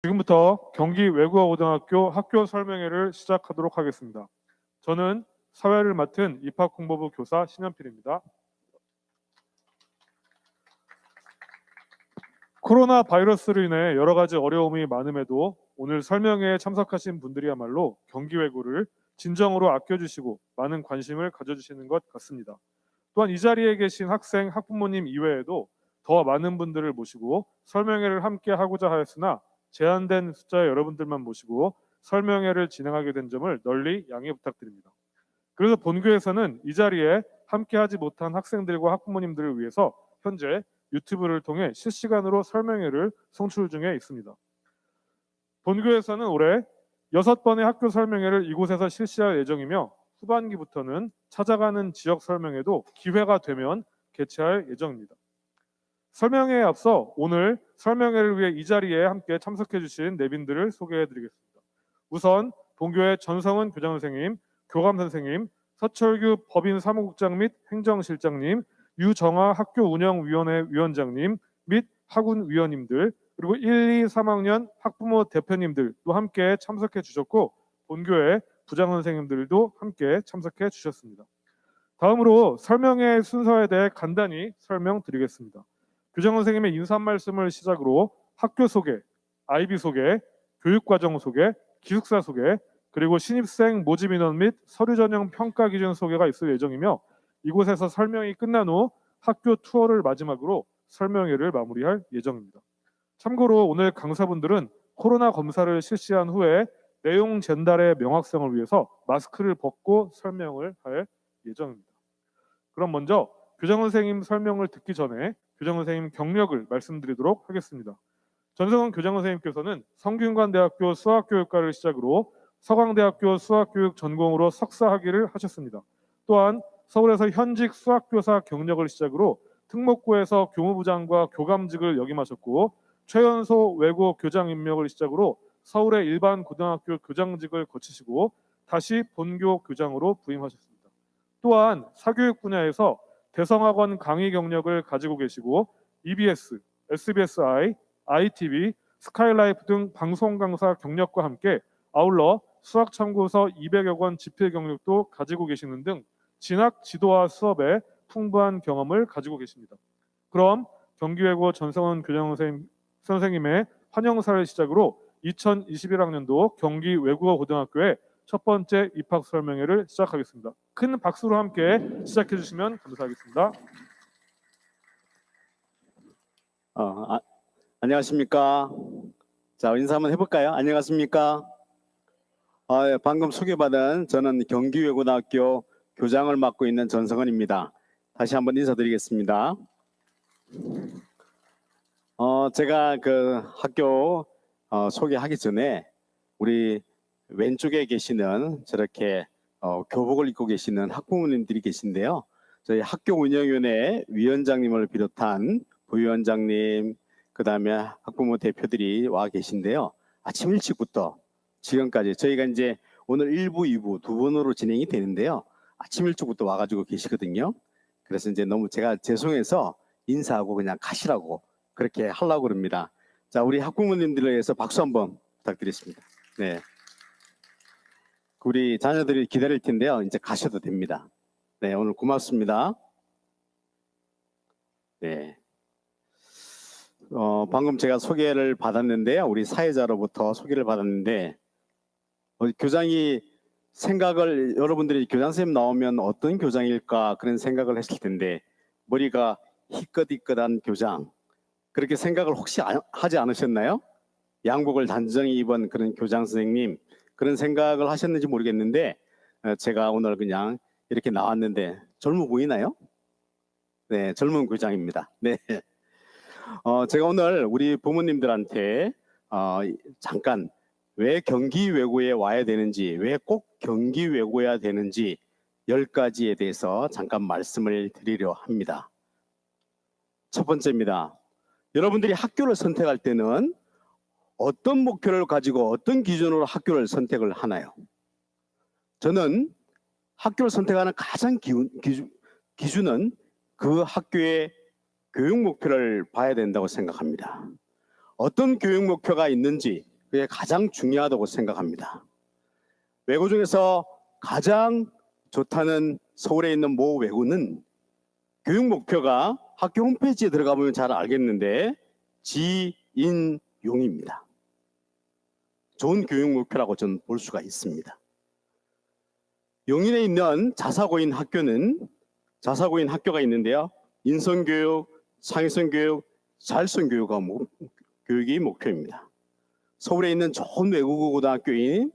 지금부터 경기 외국어고등학교 학교 설명회를 시작하도록 하겠습니다. 저는 사회를 맡은 입학홍보부 교사 신현필입니다. 코로나 바이러스로 인해 여러 가지 어려움이 많음에도 오늘 설명회에 참석하신 분들이야말로 경기 외고를 진정으로 아껴주시고 많은 관심을 가져주시는 것 같습니다. 또한 이 자리에 계신 학생, 학부모님 이외에도 더 많은 분들을 모시고 설명회를 함께 하고자 하였으나 제한된 숫자의 여러분들만 모시고 설명회를 진행하게 된 점을 널리 양해 부탁드립니다. 그래서 본교에서는 이 자리에 함께하지 못한 학생들과 학부모님들을 위해서 현재 유튜브를 통해 실시간으로 설명회를 송출 중에 있습니다. 본교에서는 올해 6번의 학교 설명회를 이곳에서 실시할 예정이며 후반기부터는 찾아가는 지역 설명회도 기회가 되면 개최할 예정입니다. 설명회에 앞서 오늘 설명회를 위해 이 자리에 함께 참석해 주신 내빈들을 소개해 드리겠습니다. 우선 본교의 전성은 교장선생님, 교감선생님, 서철규 법인사무국장 및 행정실장님, 유정아 학교운영위원회 위원장님 및 학운위원님들, 그리고 1, 2, 3학년 학부모 대표님들도 함께 참석해 주셨고 본교의 부장선생님들도 함께 참석해 주셨습니다. 다음으로 설명회 순서에 대해 간단히 설명드리겠습니다. 교장선생님의 인사 말씀을 시작으로 학교 소개, 아이비 소개, 교육과정 소개, 기숙사 소개, 그리고 신입생 모집 인원 및 서류 전형 평가 기준 소개가 있을 예정이며 이곳에서 설명이 끝난 후 학교 투어를 마지막으로 설명회를 마무리할 예정입니다. 참고로 오늘 강사분들은 코로나 검사를 실시한 후에 내용 전달의 명확성을 위해서 마스크를 벗고 설명을 할 예정입니다. 그럼 먼저 교장선생님 설명을 듣기 전에 교장선생님 경력을 말씀드리도록 하겠습니다. 전성은 교장선생님께서는 성균관대학교 수학교육과를 시작으로 서강대학교 수학교육 전공으로 석사 학위를 하셨습니다. 또한 서울에서 현직 수학교사 경력을 시작으로 특목고에서 교무부장과 교감직을 역임하셨고 최연소 외고 교장 임명을 시작으로 서울의 일반 고등학교 교장직을 거치시고 다시 본교 교장으로 부임하셨습니다. 또한 사교육 분야에서 대성학원 강의 경력을 가지고 계시고 EBS, SBSI, ITV, 스카이라이프 등 방송 강사 경력과 함께 아울러 수학참고서 200여 권 집필 경력도 가지고 계시는 등 진학 지도와 수업에 풍부한 경험을 가지고 계십니다. 그럼 경기외고 전성은 교장선생님의 환영사를 시작으로 2021학년도 경기외국어고등학교의 첫 번째 입학 설명회를 시작하겠습니다. 큰 박수로 함께 시작해 주시면 감사하겠습니다. 안녕하십니까. 자, 인사 한번 해볼까요? 안녕하십니까. 방금 소개받은 저는 경기외고등학교 교장을 맡고 있는 전성은입니다. 다시 한번 인사드리겠습니다. 제가 그 학교 소개하기 전에 우리 왼쪽에 계시는 저렇게 교복을 입고 계시는 학부모님들이 계신데요. 저희 학교운영위원회 위원장님을 비롯한 부위원장님, 그 다음에 학부모 대표들이 와 계신데요. 아침 일찍부터 지금까지 저희가 이제 오늘 1부, 2부 두 번으로 진행이 되는데요. 아침 일찍부터 와가지고 계시거든요. 그래서 이제 너무 제가 죄송해서 인사하고 그냥 가시라고 그렇게 하려고 그럽니다. 자, 우리 학부모님들을 위해서 박수 한번 부탁드리겠습니다. 네. 우리 자녀들이 기다릴 텐데요. 이제 가셔도 됩니다. 네, 오늘 고맙습니다. 네. 방금 제가 소개를 받았는데요. 우리 사회자로부터 소개를 받았는데 교장이 생각을 여러분들이 교장 선생님 나오면 어떤 교장일까 그런 생각을 했을 텐데 머리가 희끗희끗한 교장 그렇게 생각을 혹시 하지 않으셨나요? 양복을 단정히 입은 그런 교장 선생님 그런 생각을 하셨는지 모르겠는데 제가 오늘 그냥 이렇게 나왔는데 젊어 보이나요? 네, 젊은 교장입니다. 네. 제가 오늘 우리 부모님들한테 잠깐 왜 경기 외고에 와야 되는지, 왜 꼭 경기 외고야 되는지 10가지에 대해서 잠깐 말씀을 드리려 합니다. 첫 번째입니다. 여러분들이 학교를 선택할 때는 어떤 목표를 가지고 어떤 기준으로 학교를 선택을 하나요? 저는 학교를 선택하는 가장 기준은 그 학교의 교육 목표를 봐야 된다고 생각합니다. 어떤 교육 목표가 있는지 그게 가장 중요하다고 생각합니다. 외고 중에서 가장 좋다는 서울에 있는 모 외고는 교육 목표가 학교 홈페이지에 들어가 보면 잘 알겠는데 지인용입니다. 좋은 교육 목표라고 저는 볼 수가 있습니다. 용인에 있는 자사고인 학교가 있는데요. 인성교육, 창의성교육, 자율성교육이 목표입니다. 서울에 있는 좋은 외국어 고등학교인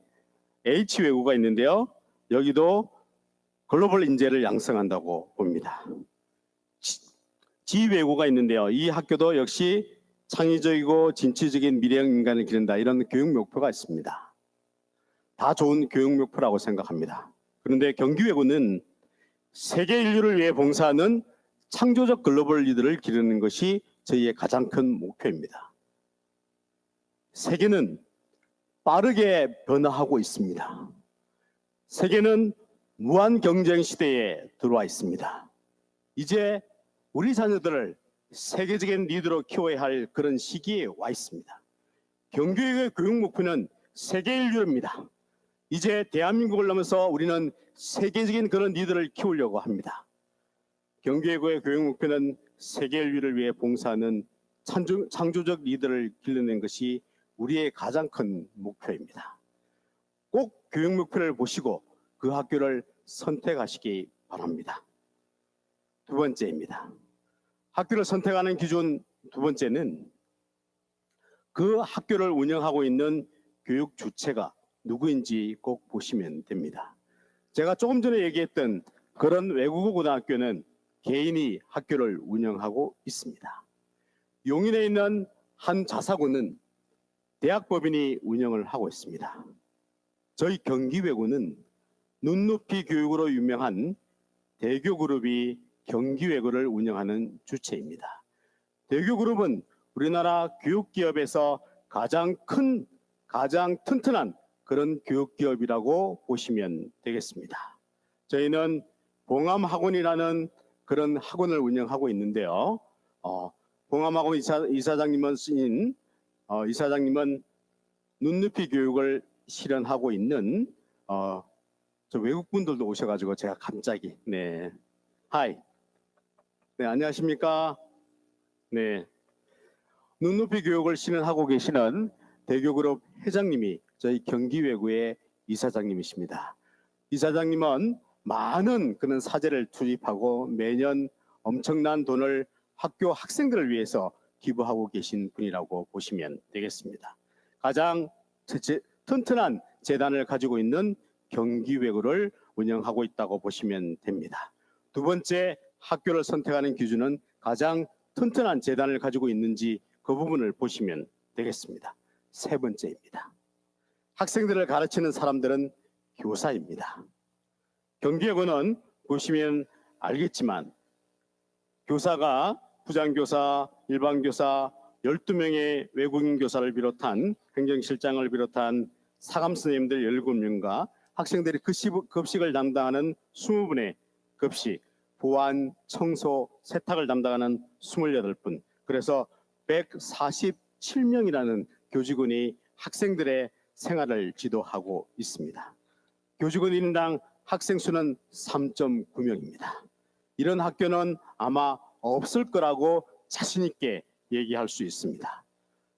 H외고가 있는데요. 여기도 글로벌 인재를 양성한다고 봅니다. G외고가 있는데요. 이 학교도 역시 창의적이고 진취적인 미래형 인간을 기른다, 이런 교육 목표가 있습니다. 다 좋은 교육 목표라고 생각합니다. 그런데 경기외고는 세계 인류를 위해 봉사하는 창조적 글로벌 리더를 기르는 것이 저희의 가장 큰 목표입니다. 세계는 빠르게 변화하고 있습니다. 세계는 무한 경쟁 시대에 들어와 있습니다. 이제 우리 자녀들을 세계적인 리더로 키워야 할 그런 시기에 와 있습니다. 경기외고의 교육 목표는 세계 인류입니다. 이제 대한민국을 넘어서 우리는 세계적인 그런 리더를 키우려고 합니다. 경기외고의 교육 목표는 세계 인류를 위해 봉사하는 창조적 리더를 길러낸 것이 우리의 가장 큰 목표입니다. 꼭 교육 목표를 보시고 그 학교를 선택하시기 바랍니다. 두 번째입니다. 학교를 선택하는 기준 두 번째는 그 학교를 운영하고 있는 교육 주체가 누구인지 꼭 보시면 됩니다. 제가 조금 전에 얘기했던 그런 외국어 고등학교는 개인이 학교를 운영하고 있습니다. 용인에 있는 한 자사고는 대학법인이 운영을 하고 있습니다. 저희 경기외고는 눈높이 교육으로 유명한 대교그룹이 경기외고를 운영하는 주체입니다. 대교그룹은 우리나라 교육기업에서 가장 튼튼한 그런 교육기업이라고 보시면 되겠습니다. 저희는 봉암학원이라는 그런 학원을 운영하고 있는데요. 봉암학원 이사장님은 눈높이 교육을 실현하고 있는 저 외국분들도 오셔가지고 제가 갑자기 하이. 안녕하십니까? 눈높이 교육을 실현하고 계시는 대교그룹 회장님이 저희 경기외고의 이사장님이십니다. 이사장님은 많은 그런 사재를 투입하고 매년 엄청난 돈을 학교 학생들을 위해서 기부하고 계신 분이라고 보시면 되겠습니다. 가장 튼튼한 재단을 가지고 있는 경기외고를 운영하고 있다고 보시면 됩니다. 두 번째, 학교를 선택하는 기준은 가장 튼튼한 재단을 가지고 있는지 그 부분을 보시면 되겠습니다. 세 번째입니다. 학생들을 가르치는 사람들은 교사입니다. 경기외고는 보시면 알겠지만 교사가 부장교사, 일반교사 12명의 외국인 교사를 비롯한 행정실장을 비롯한 사감선생님들 17명과 학생들이 급식을 담당하는 20분의 급식, 보안, 청소, 세탁을 담당하는 28분, 그래서 147명이라는 교직원이 학생들의 생활을 지도하고 있습니다. 교직원 1인당 학생 수는 3.9명입니다. 이런 학교는 아마 없을 거라고 자신 있게 얘기할 수 있습니다.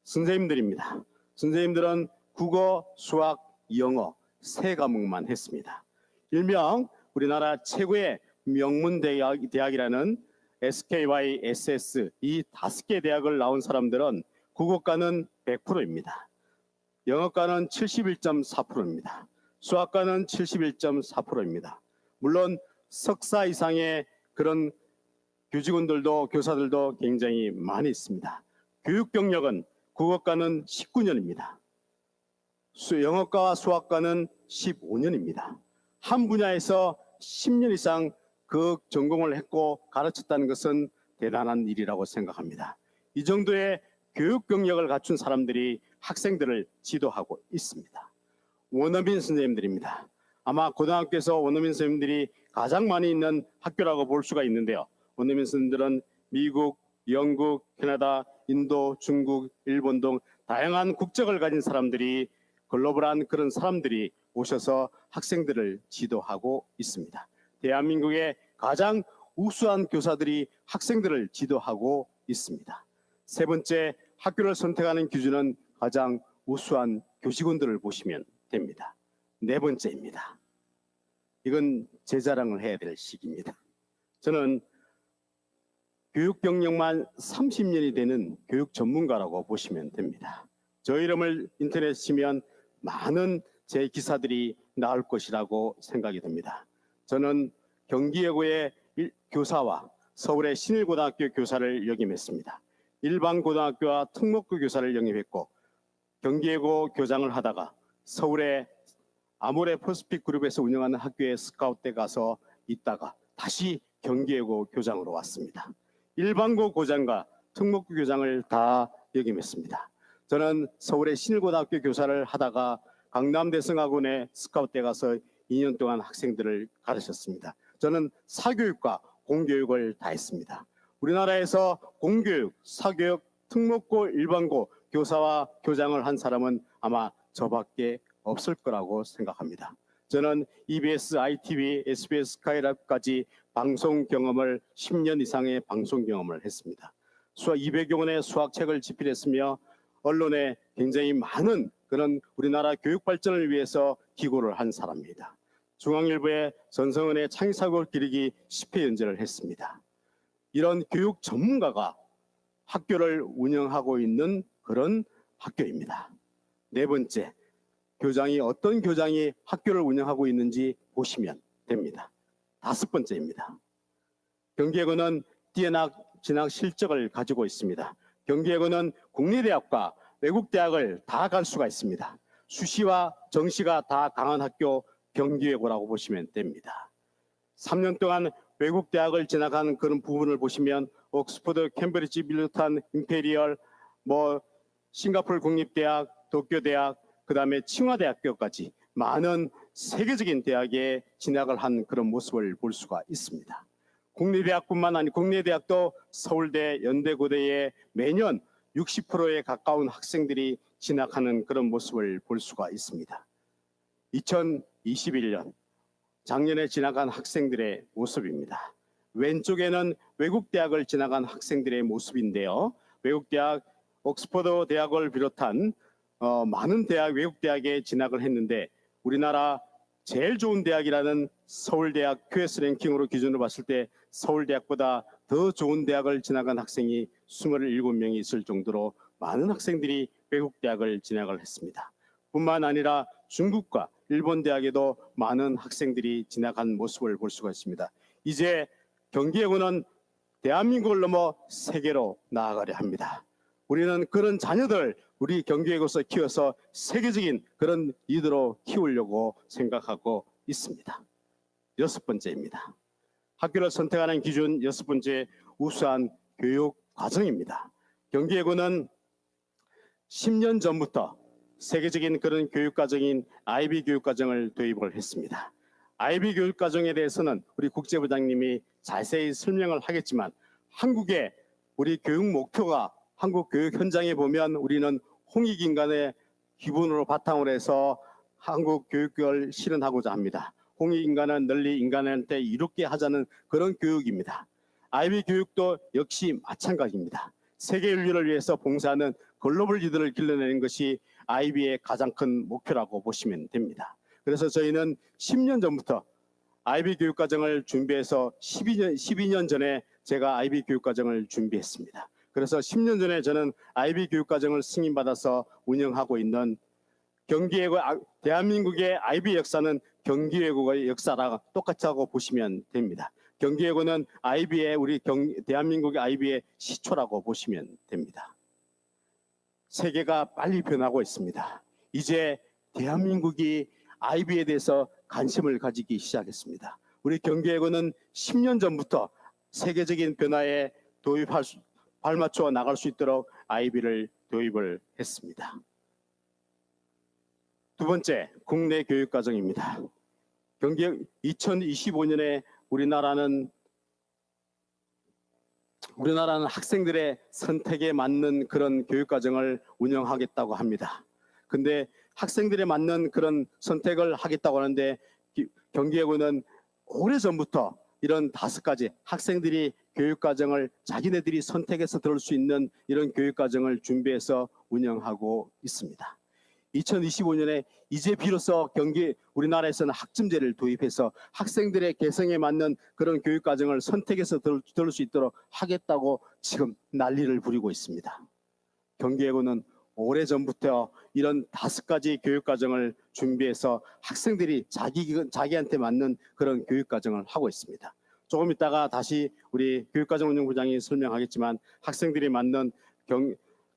선생님들입니다. 선생님들은 국어, 수학, 영어 세 과목만 했습니다. 일명 우리나라 최고의 명문 대학이라는 SKYSS 이 5개 대학을 나온 사람들은 국어과는 100%입니다. 영어과는 71.4%입니다. 수학과는 71.4%입니다. 물론 석사 이상의 그런 교직원들도 교사들도 굉장히 많이 있습니다. 교육 경력은 국어과는 19년입니다. 영어과와 수학과는 15년입니다. 한 분야에서 10년 이상 그 전공을 했고 가르쳤다는 것은 대단한 일이라고 생각합니다. 이 정도의 교육 경력을 갖춘 사람들이 학생들을 지도하고 있습니다. 원어민 선생님들입니다. 아마 고등학교에서 원어민 선생님들이 가장 많이 있는 학교라고 볼 수가 있는데요. 원어민 선생님들은 미국, 영국, 캐나다, 인도, 중국, 일본 등 다양한 국적을 가진 사람들이 글로벌한 그런 사람들이 오셔서 학생들을 지도하고 있습니다. 대한민국의 가장 우수한 교사들이 학생들을 지도하고 있습니다. 세 번째, 학교를 선택하는 기준은 가장 우수한 교직원들을 보시면 됩니다. 네 번째입니다. 이건 제 자랑을 해야 될 시기입니다. 저는 교육 경력만 30년이 되는 교육 전문가라고 보시면 됩니다. 저 이름을 인터넷에 치면 많은 제 기사들이 나올 것이라고 생각이 듭니다. 저는 경기여고의 교사와 서울의 신일고등학교 교사를 역임했습니다. 일반고등학교와 특목고 교사를 영입했고 경기여고 교장을 하다가 서울의 아모레 퍼시픽 그룹에서 운영하는 학교에 스카우트에 가서 있다가 다시 경기여고 교장으로 왔습니다. 일반고 교장과 특목고 교장을 다 역임했습니다. 저는 서울의 신일고등학교 교사를 하다가 강남대성학원에 스카우트에 가서 2년 동안 학생들을 가르쳤습니다. 저는 사교육과 공교육을 다 했습니다. 우리나라에서 공교육, 사교육, 특목고, 일반고 교사와 교장을 한 사람은 아마 저밖에 없을 거라고 생각합니다. 저는 EBS, ITV, SBS, 스카이라이브까지 방송 경험을 10년 이상의 방송 경험을 했습니다. 수학 200여 권의 수학책을 집필했으며 언론에 굉장히 많은 그런 우리나라 교육 발전을 위해서 기고를 한 사람입니다. 중앙일보의 전성은의 창의사고를 기리기 10회 연재를 했습니다. 이런 교육 전문가가 학교를 운영하고 있는 그런 학교입니다. 네 번째, 어떤 교장이 학교를 운영하고 있는지 보시면 됩니다. 다섯 번째입니다. 경기여고는 뛰어난 진학 실적을 가지고 있습니다. 경기여고는 국내대학과 외국대학을 다 갈 수가 있습니다. 수시와 정시가 다 강한 학교 경기여고라고 보시면 됩니다. 3년 동안 외국대학을 진학한 그런 부분을 보시면 옥스퍼드, 캠브리지, 비슷한 임페리얼, 싱가포르 국립대학, 도쿄대학, 그다음에 칭화대학교까지 많은 세계적인 대학에 진학을 한 그런 모습을 볼 수가 있습니다. 국내대학뿐만 아니라 국내대학도 서울대, 연대고대에 매년 60%에 가까운 학생들이 진학하는 그런 모습을 볼 수가 있습니다. 2021년 작년에 진학한 학생들의 모습입니다. 왼쪽에는 외국대학을 진학한 학생들의 모습인데요. 외국대학, 옥스퍼드 대학을 비롯한 많은 외국대학에 진학을 했는데 우리나라 제일 좋은 대학이라는 서울대학 QS 랭킹으로 기준으로 봤을 때 서울대학보다 더 좋은 대학을 진학한 학생이 27명이 있을 정도로 많은 학생들이 외국대학을 진학을 했습니다. 뿐만 아니라 중국과 일본 대학에도 많은 학생들이 진학한 모습을 볼 수가 있습니다. 이제 경기여고는 대한민국을 넘어 세계로 나아가려 합니다. 우리는 그런 자녀들 우리 경기여고에서 키워서 세계적인 그런 리더로 키우려고 생각하고 있습니다. 여섯 번째입니다. 학교를 선택하는 기준 여섯 번째, 우수한 교육 과정입니다. 경기여고는 10년 전부터 세계적인 그런 교육 과정인 IB 교육 과정을 도입을 했습니다. IB 교육 과정에 대해서는 우리 국제부장님이 자세히 설명을 하겠지만 한국의 우리 교육 목표가 한국 교육 현장에 보면 우리는 홍익인간의 기본으로 바탕으로 해서 한국 교육을 실현하고자 합니다. 홍익인간은 널리 인간한테 이롭게 하자는 그런 교육입니다. IB 교육도 역시 마찬가지입니다. 세계 인류를 위해서 봉사하는 글로벌 리더를 길러내는 것이 IB의 가장 큰 목표라고 보시면 됩니다. 그래서 저희는 10년 전부터 IB 교육과정을 준비해서 12년 전에 제가 IB 교육과정을 준비했습니다. 그래서 10년 전에 저는 IB 교육과정을 승인받아서 운영하고 있는 경기여고, 대한민국의 IB 역사는 경기여고의 역사랑 똑같다고 보시면 됩니다. 경기여고는 IB의 대한민국의 IB의 시초라고 보시면 됩니다. 세계가 빨리 변하고 있습니다. 이제 대한민국이 IB에 대해서 관심을 가지기 시작했습니다. 우리 경기여고는 10년 전부터 세계적인 변화에 발맞춰 나갈 수 있도록 IB를 도입을 했습니다. 두 번째, 국내 교육과정입니다. 2025년에 우리나라는 우리나라는 학생들의 선택에 맞는 그런 교육과정을 운영하겠다고 합니다. 근데 학생들에 맞는 그런 선택을 하겠다고 하는데 경기예고는 오래전부터 이런 5가지 학생들이 교육과정을 자기네들이 선택해서 들을 수 있는 이런 교육과정을 준비해서 운영하고 있습니다. 2025년에 이제 비로소 우리나라에서는 학점제를 도입해서 학생들의 개성에 맞는 그런 교육과정을 선택해서 들을 수 있도록 하겠다고 지금 난리를 부리고 있습니다. 경기예고는 오래전부터 이런 5가지 교육과정을 준비해서 학생들이 자기한테 맞는 그런 교육과정을 하고 있습니다. 조금 있다가 다시 우리 교육과정운영부장이 설명하겠지만 학생들이 맞는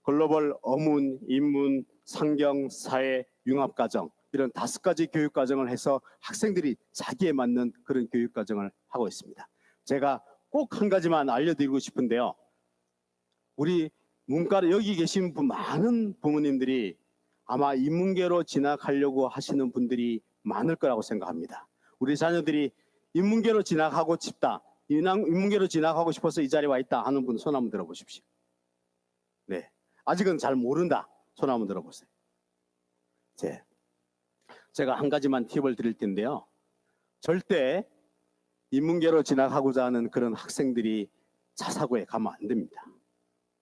글로벌 어문, 인문, 상경, 사회, 융합과정 이런 5가지 교육과정을 해서 학생들이 자기에 맞는 그런 교육과정을 하고 있습니다. 제가 꼭 한 가지만 알려드리고 싶은데요. 우리 문과를 여기 계신 많은 부모님들이 아마 인문계로 진학하려고 하시는 분들이 많을 거라고 생각합니다. 우리 자녀들이 인문계로 진학하고 싶다. 인문계로 진학하고 싶어서 이 자리에 와 있다 하는 분 손 한번 들어보십시오. 네, 아직은 잘 모른다. 손 한번 들어보세요. 제가 한 가지만 팁을 드릴 텐데요. 절대 인문계로 진학하고자 하는 그런 학생들이 자사고에 가면 안 됩니다.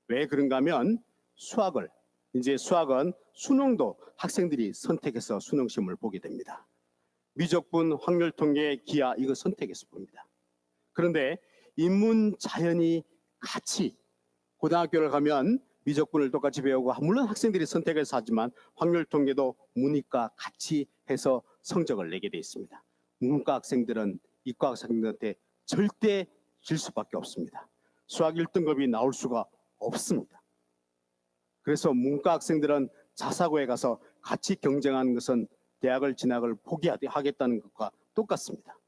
왜 그런가 하면 수학은 수능도 학생들이 선택해서 수능시험을 보게 됩니다. 미적분, 확률통계, 기하 이거 선택해서 봅니다. 그런데 인문, 자연이 같이 고등학교를 가면 미적분을 똑같이 배우고 물론 학생들이 선택해서 하지만 확률통계도 문이과 같이 해서 성적을 내게 돼 있습니다. 문과 학생들은 이과 학생들한테 절대 질 수밖에 없습니다. 수학 1등급이 나올 수가 없습니다. 그래서 문과 학생들은 자사고에 가서 같이 경쟁하는 것은 대학을 진학을 포기하겠다는 것과 똑같습니다.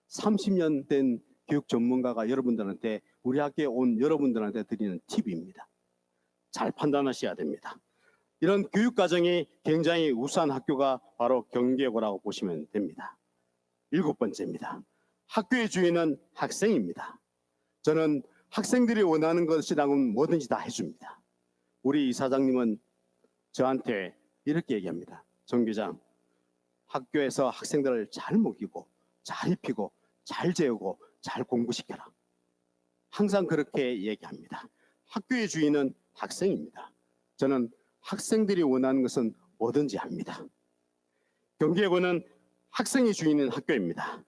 30년 된 교육 전문가가 여러분들한테 우리 학교에 온 여러분들한테 드리는 팁입니다. 잘 판단하셔야 됩니다. 이런 교육과정이 굉장히 우수한 학교가 바로 경기예고라고 보시면 됩니다. 7번째입니다. 학교의 주인은 학생입니다. 저는 학생들이 원하는 것이라면 뭐든지 다 해줍니다. 우리 이사장님은 저한테 이렇게 얘기합니다. 정 교장, 학교에서 학생들을 잘 먹이고 잘 입히고 잘 재우고 잘 공부시켜라. 항상 그렇게 얘기합니다. 학교의 주인은 학생입니다. 저는 학생들이 원하는 것은 뭐든지 합니다. 경기예고는 학생의 주인은 학교입니다.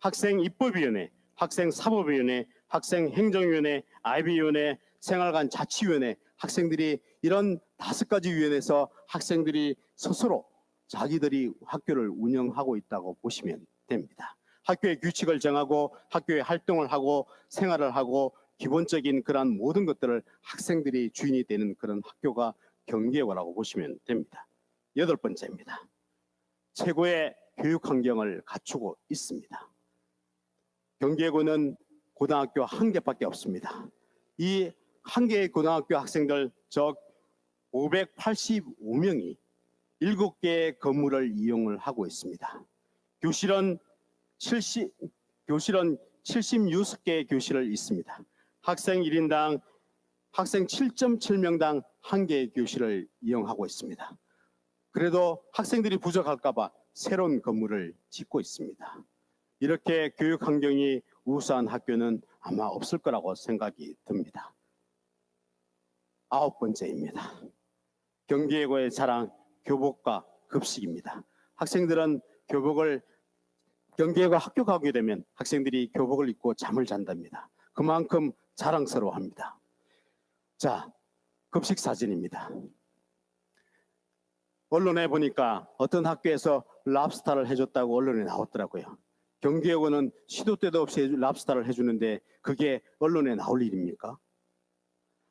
학생입법위원회, 학생사법위원회, 학생행정위원회, IB위원회, 생활관 자치위원회, 학생들이 이런 5가지 위원회에서 학생들이 스스로 자기들이 학교를 운영하고 있다고 보시면 됩니다. 학교의 규칙을 정하고 학교의 활동을 하고 생활을 하고 기본적인 그런 모든 것들을 학생들이 주인이 되는 그런 학교가 경기예고라고 보시면 됩니다. 8번째입니다. 최고의 교육 환경을 갖추고 있습니다. 경기예고는 고등학교 1개밖에 없습니다. 이 1개의 고등학교 학생들 즉 585명이 7개의 건물을 이용을 하고 있습니다. 교실은 76개의 교실을 있습니다. 학생 1인당 학생 7.7명당 1개의 교실을 이용하고 있습니다. 그래도 학생들이 부족할까 봐 새로운 건물을 짓고 있습니다. 이렇게 교육 환경이 우수한 학교는 아마 없을 거라고 생각이 듭니다. 9번째입니다. 경기예고의 자랑, 교복과 급식입니다. 학생들은 경기예고 학교 가게 되면 학생들이 교복을 입고 잠을 잔답니다. 그만큼 자랑스러워합니다. 자, 급식 사진입니다. 언론에 보니까 어떤 학교에서 랍스타를 해줬다고 언론에 나왔더라고요. 경기예고는 시도 때도 없이 랍스타를 해주는데 그게 언론에 나올 일입니까?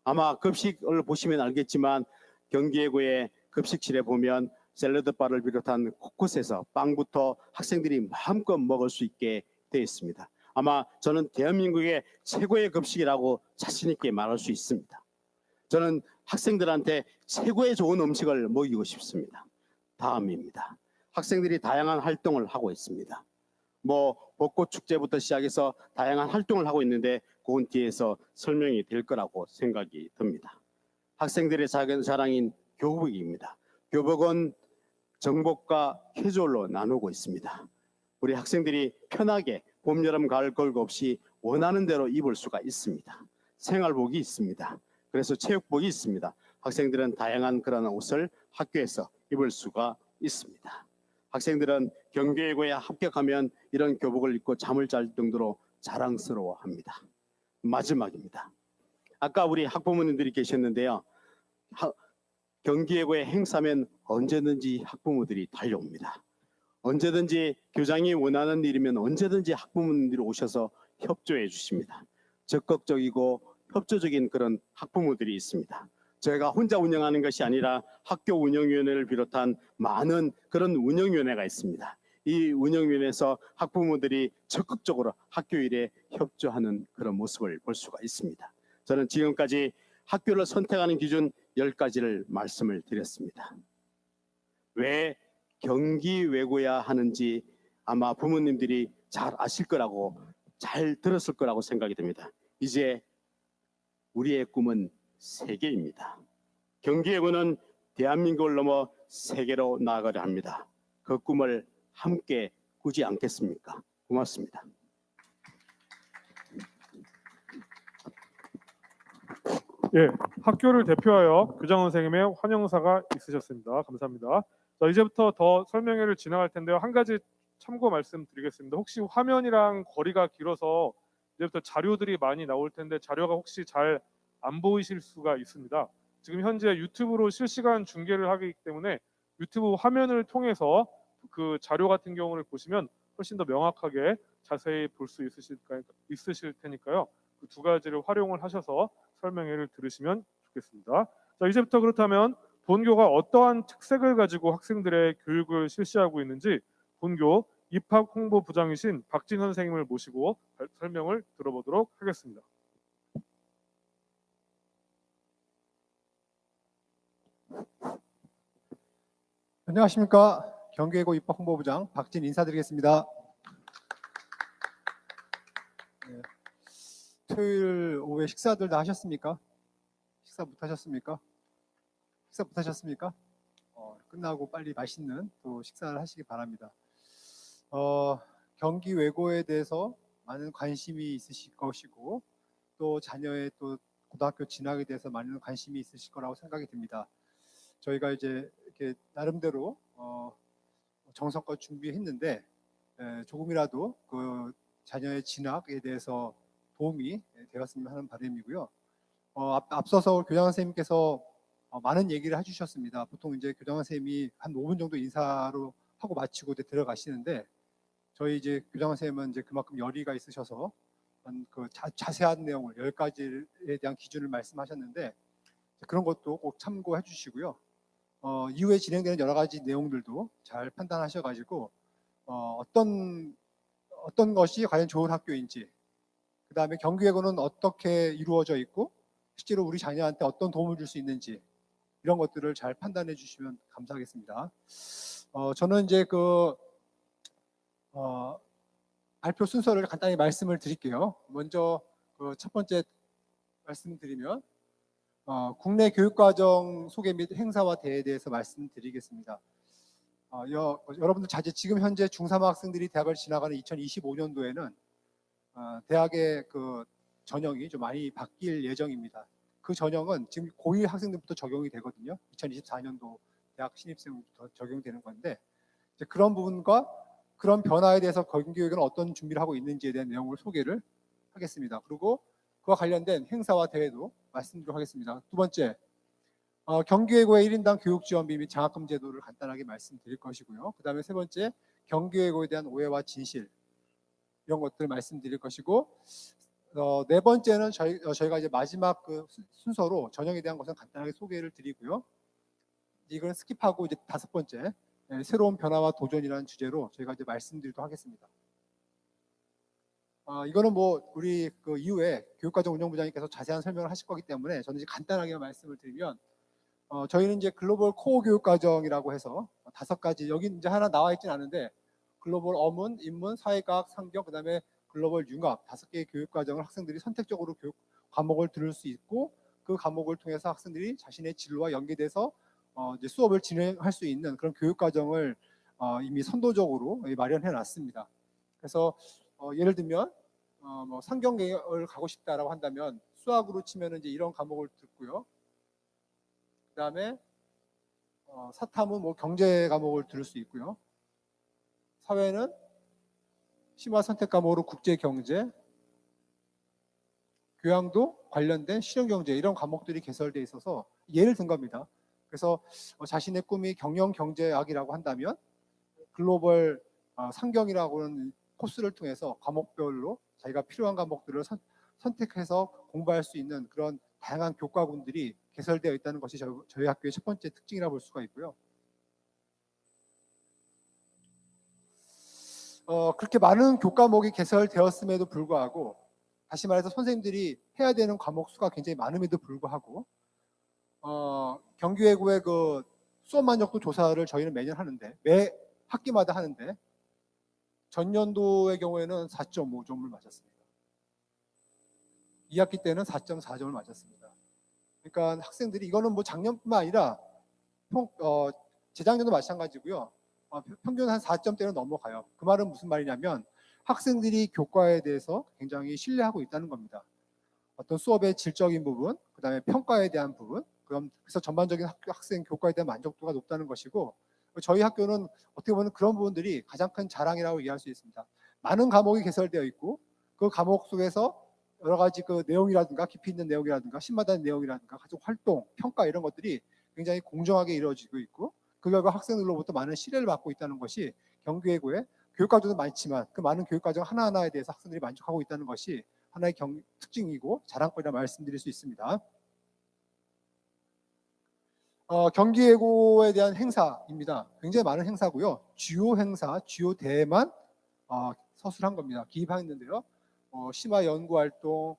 아마 급식을 보시면 알겠지만 경기예고의 급식실에 보면 샐러드바를 비롯한 곳곳에서 빵부터 학생들이 마음껏 먹을 수 있게 되어 있습니다. 아마 저는 대한민국의 최고의 급식이라고 자신 있게 말할 수 있습니다. 저는 학생들한테 최고의 좋은 음식을 먹이고 싶습니다. 다음입니다. 학생들이 다양한 활동을 하고 있습니다. 뭐 벚꽃 축제부터 시작해서 다양한 활동을 하고 있는데 그건 뒤에서 설명이 될 거라고 생각이 듭니다. 학생들의 작은 자랑인 교복입니다. 교복은 정복과 캐주얼로 나누고 있습니다. 우리 학생들이 편하게 봄, 여름, 가을 걸고 없이 원하는 대로 입을 수가 있습니다. 생활복이 있습니다. 그래서 체육복이 있습니다. 학생들은 다양한 그런 옷을 학교에서 입을 수가 있습니다. 학생들은 경기예고에 합격하면 이런 교복을 입고 잠을 잘 정도로 자랑스러워합니다. 마지막입니다. 아까 우리 학부모님들이 계셨는데요. 경기예고의 행사면 언제든지 학부모들이 달려옵니다. 언제든지 교장이 원하는 일이면 언제든지 학부모님들이 오셔서 협조해 주십니다. 적극적이고 협조적인 그런 학부모들이 있습니다. 저희가 혼자 운영하는 것이 아니라 학교 운영위원회를 비롯한 많은 그런 운영위원회가 있습니다. 이 운영위원회에서 학부모들이 적극적으로 학교 일에 협조하는 그런 모습을 볼 수가 있습니다. 저는 지금까지 학교를 선택하는 기준 10가지를 말씀을 드렸습니다. 왜 경기 외고야 하는지 아마 부모님들이 잘 아실 거라고, 잘 들었을 거라고 생각이 듭니다. 이제 우리의 꿈은 세계입니다. 경기 외고는 대한민국을 넘어 세계로 나아가려 합니다. 그 꿈을 함께 꾸지 않겠습니까? 고맙습니다. 예, 학교를 대표하여 교장 선생님의 환영사가 있으셨습니다. 감사합니다. 자, 이제부터 더 설명회를 진행할 텐데요. 한 가지 참고 말씀드리겠습니다. 혹시 화면이랑 거리가 길어서 이제부터 자료들이 많이 나올 텐데 자료가 혹시 잘 안 보이실 수가 있습니다. 지금 현재 유튜브로 실시간 중계를 하기 때문에 유튜브 화면을 통해서 그 자료 같은 경우를 보시면 훨씬 더 명확하게 자세히 볼 수 있으실 테니까요. 그 두 가지를 활용을 하셔서 설명회를 들으시면 좋겠습니다. 자, 이제부터 그렇다면 본교가 어떠한 특색을 가지고 학생들의 교육을 실시하고 있는지 본교 입학 홍보 부장이신 박진 선생님을 모시고 설명을 들어보도록 하겠습니다. 안녕하십니까. 경기예고 입학 홍보부장 박진 인사드리겠습니다. 네. 토요일 오후에 식사들 다 하셨습니까? 식사 못 하셨습니까? 식사 못 하셨습니까? 끝나고 빨리 맛있는 또 식사를 하시기 바랍니다. 경기외고에 대해서 많은 관심이 있으실 것이고 또 자녀의 또 고등학교 진학에 대해서 많은 관심이 있으실 거라고 생각이 듭니다. 저희가 이제 이렇게 나름대로 정성껏 준비했는데 조금이라도 그 자녀의 진학에 대해서 도움이 되었으면 하는 바람이고요. 앞서서 교장 선생님께서 많은 얘기를 해주셨습니다. 보통 이제 교장 선생님이 한 5분 정도 인사로 하고 마치고 이제 들어가시는데 저희 이제 교장 선생님은 이제 그만큼 열의가 있으셔서 그 자세한 내용을 10가지에 대한 기준을 말씀하셨는데 그런 것도 꼭 참고해 주시고요. 이후에 진행되는 여러 가지 내용들도 잘 판단하셔가지고 어떤 것이 과연 좋은 학교인지, 그 다음에 경기예고는 어떻게 이루어져 있고 실제로 우리 자녀한테 어떤 도움을 줄 수 있는지 이런 것들을 잘 판단해 주시면 감사하겠습니다. 저는 이제 발표 순서를 간단히 말씀을 드릴게요. 먼저 첫 번째 말씀드리면 국내 교육과정 소개 및 행사와 대회에 대해서 말씀드리겠습니다. 여러분들 지금 현재 중3 학생들이 대학을 진학하는 2025년도에는 대학의 그 전형이 좀 많이 바뀔 예정입니다. 그 전형은 지금 고1 학생들부터 적용이 되거든요. 2024년도 대학 신입생부터 적용되는 건데 이제 그런 부분과 그런 변화에 대해서 경기교육은 어떤 준비를 하고 있는지에 대한 내용을 소개를 하겠습니다. 그리고 그와 관련된 행사와 대회도 말씀드리도록 하겠습니다. 두 번째, 경기예고의 1인당 교육지원비 및 장학금 제도를 간단하게 말씀드릴 것이고요. 그 다음에 세 번째, 경기예고에 대한 오해와 진실 이런 것들 말씀드릴 것이고 네 번째는 저희가 이제 마지막 그 순서로 전형에 대한 것은 간단하게 소개를 드리고요. 이건 스킵하고 이제 다섯 번째, 새로운 변화와 도전이라는 주제로 저희가 이제 말씀드리도록 하겠습니다. 이거는 뭐 우리 그 이후에 교육과정 운영부장님께서 자세한 설명을 하실 거기 때문에 저는 이제 간단하게 말씀을 드리면 저희는 이제 글로벌 코어 교육과정이라고 해서 5가지, 여기 이제 하나 나와 있진 않은데 글로벌 어문, 인문, 사회과학, 상경, 그다음에 글로벌 융합 5개의 교육 과정을 학생들이 선택적으로 교육 과목을 들을 수 있고 그 과목을 통해서 학생들이 자신의 진로와 연계돼서 이제 수업을 진행할 수 있는 그런 교육 과정을 이미 선도적으로 마련해 놨습니다. 그래서 예를 들면 뭐 상경계열 가고 싶다라고 한다면 수학으로 치면 이제 이런 과목을 듣고요. 그다음에 사탐은 뭐 경제 과목을 들을 수 있고요. 사회는 심화 선택 과목으로 국제 경제, 교양도 관련된 실용 경제 이런 과목들이 개설되어 있어서 예를 든 겁니다. 그래서 자신의 꿈이 경영 경제학이라고 한다면 글로벌 상경이라고 하는 코스를 통해서 과목별로 자기가 필요한 과목들을 선택해서 공부할 수 있는 그런 다양한 교과군들이 개설되어 있다는 것이 저희 학교의 첫 번째 특징이라 볼 수가 있고요. 그렇게 많은 교과목이 개설되었음에도 불구하고 다시 말해서 선생님들이 해야 되는 과목 수가 굉장히 많음에도 불구하고 경기외고의 그 수업 만족도 조사를 저희는 매년 하는데 매 학기마다 하는데 전년도의 경우에는 4.5점을 맞았습니다. 2학기 때는 4.4점을 맞았습니다. 그러니까 학생들이 이거는 뭐 작년뿐만 아니라 재작년도 마찬가지고요. 평균 한 4점대는 넘어가요. 그 말은 무슨 말이냐면 학생들이 교과에 대해서 굉장히 신뢰하고 있다는 겁니다. 어떤 수업의 질적인 부분, 그다음에 평가에 대한 부분, 그래서 전반적인 학생 교과에 대한 만족도가 높다는 것이고 저희 학교는 어떻게 보면 그런 부분들이 가장 큰 자랑이라고 이해할 수 있습니다. 많은 과목이 개설되어 있고 그 과목 속에서 여러 가지 그 내용이라든가 깊이 있는 내용이라든가 신마다한 내용이라든가 가족 활동, 평가 이런 것들이 굉장히 공정하게 이루어지고 있고 그 결과 학생들로부터 많은 신뢰를 받고 있다는 것이 경기외고의 교육과정도 많지만 그 많은 교육과정 하나하나에 대해서 학생들이 만족하고 있다는 것이 하나의 특징이고 자랑거리라 말씀드릴 수 있습니다. 경기외고에 대한 행사입니다. 굉장히 많은 행사고요. 주요 행사, 주요 대회만 서술한 겁니다. 기입했는데요. 심화 연구활동,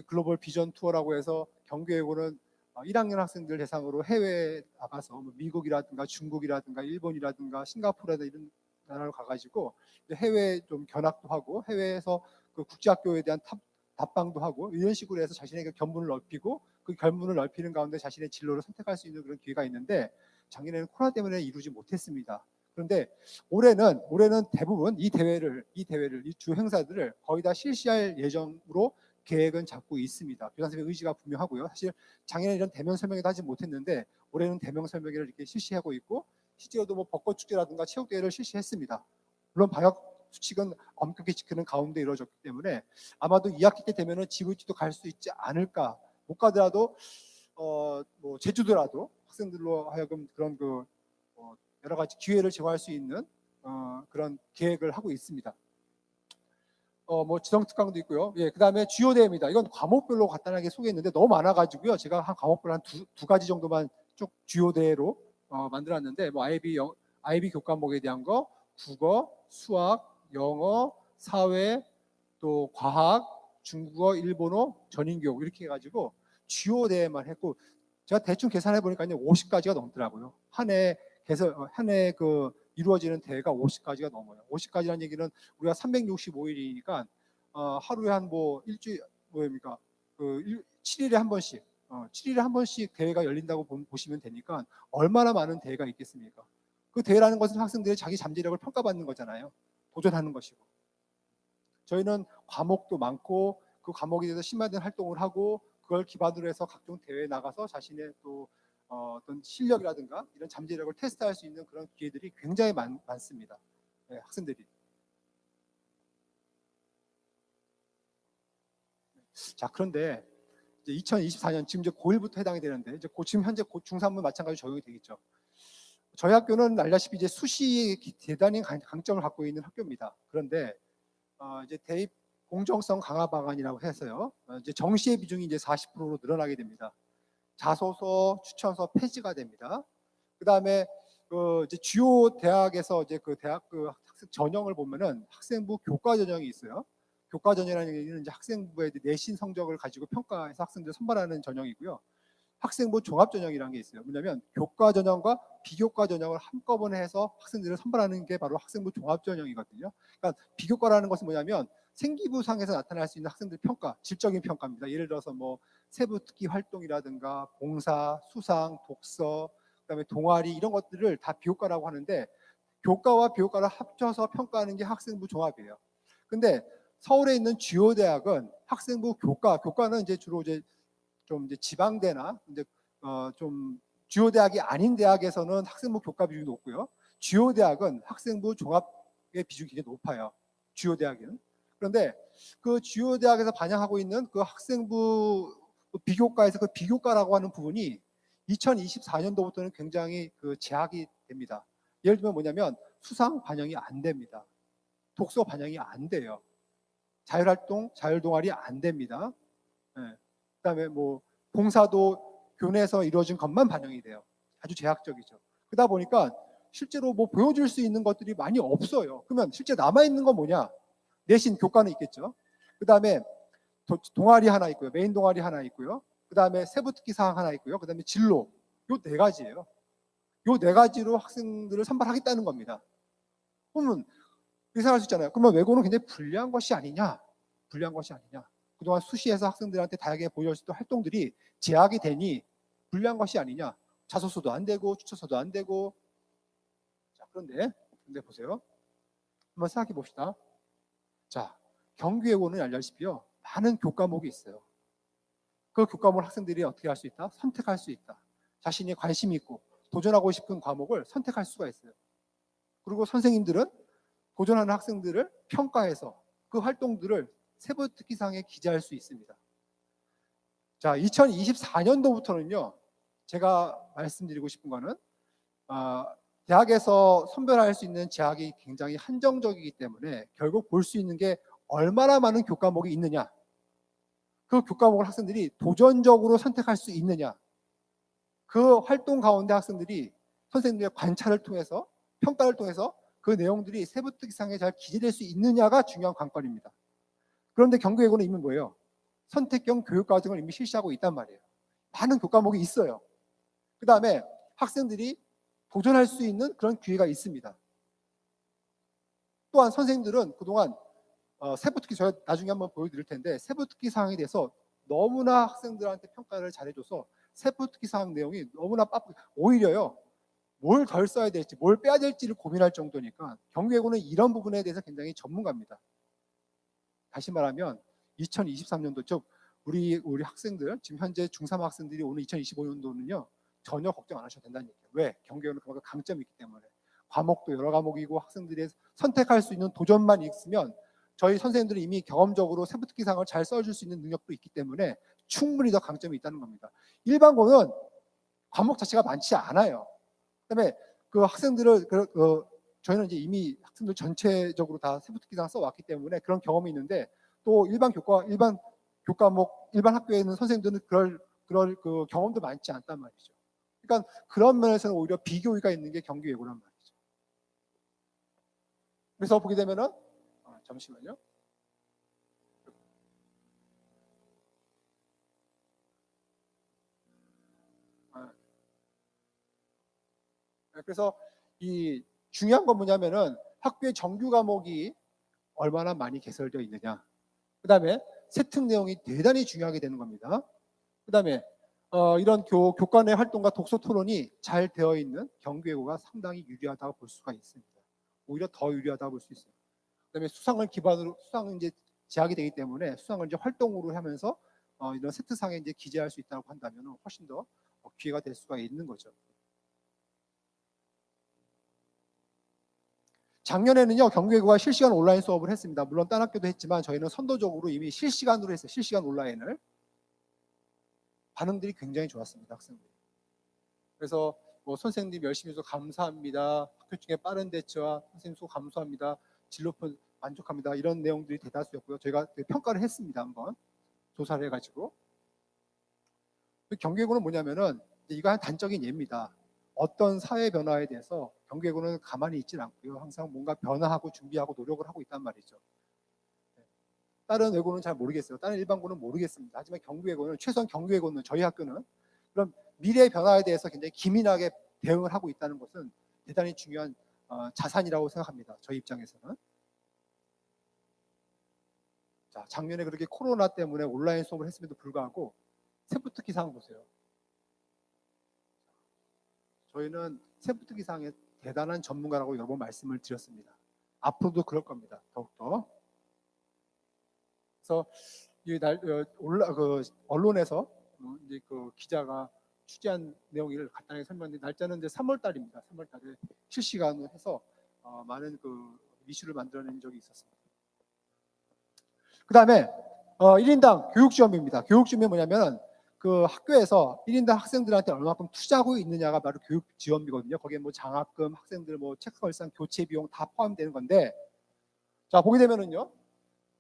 글로벌 비전 투어라고 해서 경기외고는 1학년 학생들 대상으로 해외에 나가서 뭐 미국이라든가 중국이라든가 일본이라든가 싱가포르라든가 이런 나라로 가가지고 해외 좀 견학도 하고 해외에서 그 국제학교에 대한 답방도 하고 이런 식으로 해서 자신의 견문을 넓히고 그 견문을 넓히는 가운데 자신의 진로를 선택할 수 있는 그런 기회가 있는데 작년에는 코로나 때문에 이루지 못했습니다. 그런데 올해는 대부분 이 주 행사들을 거의 다 실시할 예정으로 계획은 잡고 있습니다. 교장선생님의 의지가 분명하고요. 사실 작년에 이런 대면 설명회도 하지 못했는데 올해는 대면 설명회를 이렇게 실시하고 있고 실제로도 뭐 벚꽃 축제라든가 체육대회를 실시했습니다. 물론 방역 수칙은 엄격히 지키는 가운데 이루어졌기 때문에 아마도 2학기 때 되면은 지구지도 갈 수 있지 않을까. 못 가더라도 뭐 제주도라도 학생들로 하여금 그런 여러 가지 기회를 제공할 수 있는 그런 계획을 하고 있습니다. 뭐 지정특강도 있고요. 예, 그다음에 주요 대회입니다. 이건 과목별로 간단하게 소개했는데 너무 많아가지고요. 제가 한 과목별 한 두 가지 정도만 쭉 주요 대회로 만들었는데 뭐 IB 교과목에 대한 거, 국어, 수학, 영어, 사회, 또 과학, 중국어, 일본어, 전인교육 이렇게 해가지고 주요 대회만 했고 제가 대충 계산해 보니까요 50가지가 넘더라고요. 한 해 그 이루어지는 대회가 50가지가 넘어요. 50가지라는 얘기는 우리가 365일이니까 하루에 한 뭐 일주일 뭐입니까? 7일에 한 번씩 7일에 한 번씩 대회가 열린다고 보시면 되니까 얼마나 많은 대회가 있겠습니까? 그 대회라는 것은 학생들의 자기 잠재력을 평가받는 거잖아요. 도전하는 것이고. 저희는 과목도 많고 그 과목에 대해서 심화된 활동을 하고 그걸 기반으로 해서 각종 대회에 나가서 자신의 또 어떤 실력이라든가 이런 잠재력을 테스트할 수 있는 그런 기회들이 굉장히 많습니다. 네, 학생들이. 자, 그런데 이제 2024년 지금 이제 고1부터 해당이 되는데 이제 지금 현재 중3은 마찬가지로 적용이 되겠죠. 저희 학교는 알다시피 이제 수시에 대단히 강점을 갖고 있는 학교입니다. 그런데 이제 대입 공정성 강화 방안이라고 해서요. 이제 정시의 비중이 이제 40%로 늘어나게 됩니다. 자소서, 추천서 폐지가 됩니다. 그다음에 이제 주요 대학에서 이제 그 대학 그 학생 전형을 보면은 학생부 교과 전형이 있어요. 교과 전형이라는 얘기는 이제 학생부의 내신 성적을 가지고 평가해서 학생들 선발하는 전형이고요. 학생부 종합 전형이라는 게 있어요. 뭐냐면 교과 전형과 비교과 전형을 한꺼번에 해서 학생들을 선발하는 게 바로 학생부 종합 전형이거든요. 그러니까 비교과라는 것은 뭐냐면 생기부상에서 나타날 수 있는 학생들 평가, 질적인 평가입니다. 예를 들어서 뭐 세부 특기 활동이라든가 봉사, 수상, 독서, 그다음에 동아리 이런 것들을 다 비교과라고 하는데 교과와 비교과를 합쳐서 평가하는 게 학생부 종합이에요. 근데 서울에 있는 주요 대학은 학생부 교과는 이제 주로 이제 좀 이제 지방대나 이제 좀 주요 대학이 아닌 대학에서는 학생부 교과 비중이 높고요. 주요 대학은 학생부 종합의 비중이 굉장히 높아요. 주요 대학은. 그런데 그 주요 대학에서 반영하고 있는 그 학생부 비교과에서 그 비교과라고 하는 부분이 2024년도부터는 굉장히 그 제약이 됩니다. 예를 들면 뭐냐면 수상 반영이 안 됩니다. 독서 반영이 안 돼요. 자율활동, 자율동아리 안 됩니다. 네. 그다음에 뭐 봉사도 교내에서 이루어진 것만 반영이 돼요. 아주 제약적이죠. 그러다 보니까 실제로 뭐 보여줄 수 있는 것들이 많이 없어요. 그러면 실제 남아 있는 건 뭐냐? 내신 교과는 있겠죠. 그다음에 동아리 하나 있고요. 메인 동아리 하나 있고요. 그다음에 세부 특기 사항 하나 있고요. 그다음에 진로. 요 네 가지예요. 요 네 가지로 학생들을 선발하겠다는 겁니다. 그러면 이렇게 생각할 수 있잖아요. 그러면 외고는 굉장히 불리한 것이 아니냐? 불리한 것이 아니냐? 그동안 수시에서 학생들한테 다양하게 보여줄 수 있던 활동들이 제약이 되니 불리한 것이 아니냐? 자소서도 안 되고 추천서도 안 되고. 자, 그런데 보세요. 한번 생각해 봅시다. 자, 경기외고는 알다시피요. 많은 교과목이 있어요. 그 교과목을 학생들이 어떻게 할 수 있다? 선택할 수 있다. 자신이 관심 있고 도전하고 싶은 과목을 선택할 수가 있어요. 그리고 선생님들은 도전하는 학생들을 평가해서 그 활동들을 세부 특기사항에 기재할 수 있습니다. 자, 2024년도부터는요. 제가 말씀드리고 싶은 거는 대학에서 선별할 수 있는 제약이 굉장히 한정적이기 때문에 결국 볼 수 있는 게 얼마나 많은 교과목이 있느냐, 그 교과목을 학생들이 도전적으로 선택할 수 있느냐, 그 활동 가운데 학생들이 선생님들의 관찰을 통해서 평가를 통해서 그 내용들이 세부 특기사항에 잘 기재될 수 있느냐가 중요한 관건입니다. 그런데 경기외고는 이미 뭐예요? 선택형 교육과정을 이미 실시하고 있단 말이에요. 많은 교과목이 있어요. 그 다음에 학생들이 도전할 수 있는 그런 기회가 있습니다. 또한 선생님들은 그동안 세부특기 제가 나중에 한번 보여드릴 텐데 세부특기 사항에 대해서 너무나 학생들한테 평가를 잘해줘서 세부특기 사항 내용이 너무나 오히려요. 뭘 덜 써야 될지 뭘 빼야 될지를 고민할 정도니까 경기외고는 이런 부분에 대해서 굉장히 전문가입니다. 다시 말하면 2023년도 즉 우리 학생들 지금 현재 중3 학생들이 오는 2025년도는요 전혀 걱정 안 하셔도 된다는 얘기예요. 왜? 경기외고는 그만큼 강점이 있기 때문에 과목도 여러 과목이고 학생들이 선택할 수 있는 도전만 있으면 저희 선생님들이 이미 경험적으로 세부특기사항을 잘 써줄 수 있는 능력도 있기 때문에 충분히 더 강점이 있다는 겁니다. 일반고는 과목 자체가 많지 않아요. 그다음에 그 학생들을 저희는 이제 이미 학생들 전체적으로 다 세부특기사항 써왔기 때문에 그런 경험이 있는데 또 일반 교과목 일반 학교에 있는 선생님들은 그럴 그 경험도 많지 않단 말이죠. 그러니까 그런 면에서는 오히려 비교의가 있는 게 경기외고란 말이죠. 그래서 보게 되면은 잠시만요. 그래서 이 중요한 건 뭐냐면은 학교의 정규 과목이 얼마나 많이 개설되어 있느냐. 그다음에 세특 내용이 대단히 중요하게 되는 겁니다. 그다음에 이런 교과 내 활동과 독서 토론이 잘 되어 있는 경기외고가 상당히 유리하다고 볼 수가 있습니다. 오히려 더 유리하다고 볼 수 있어요. 그다음에 수상은 이제 제약이 되기 때문에 수상을 이제 활동으로 하면서 이런 세트상에 이제 기재할 수 있다고 한다면 훨씬 더 기회가 될 수가 있는 거죠. 작년에는요 경기외고가 실시간 온라인 수업을 했습니다. 물론 딴 학교도 했지만 저희는 선도적으로 이미 실시간으로 했어요. 실시간 온라인을. 반응들이 굉장히 좋았습니다. 학생들이. 그래서 뭐 선생님 열심히 해서 감사합니다. 학교 중에 빠른 대처와 선생님 수고 감사합니다. 진로편 만족합니다. 이런 내용들이 대다수였고요. 저희가 평가를 했습니다. 한번 조사를 해가지고. 경기외고는 뭐냐면은 이거 한 단적인 예입니다. 어떤 사회 변화에 대해서 경기외고는 가만히 있질 않고요. 항상 뭔가 변화하고 준비하고 노력을 하고 있단 말이죠. 다른 외고는 잘 모르겠어요. 다른 일반고는 모르겠습니다. 하지만 경기외고는 최소한 경기외고는 저희 학교는 그런 미래의 변화에 대해서 굉장히 기민하게 대응을 하고 있다는 것은 대단히 중요한 자산이라고 생각합니다. 저희 입장에서는. 자, 작년에 그렇게 코로나 때문에 온라인 수업을 했음에도 불구하고 세부특기상 보세요. 저희는 세부특기상의 대단한 전문가라고 여러 번 말씀을 드렸습니다. 앞으로도 그럴 겁니다. 더욱더. 그래서 언론에서 이제 그 기자가 취재한 내용을 간단하게 설명드린 날짜는 이제 3월 달입니다. 3월 달에 실시간으로 해서 많은 그 이슈를 만들어낸 적이 있었습니다. 그 다음에 1인당 교육지원비입니다. 교육지원비 뭐냐면 그 학교에서 1인당 학생들한테 얼마큼 투자하고 있느냐가 바로 교육지원비거든요. 거기에 뭐 장학금, 학생들 뭐 책설상, 교체 비용 다 포함되는 건데, 자 보게 되면은요,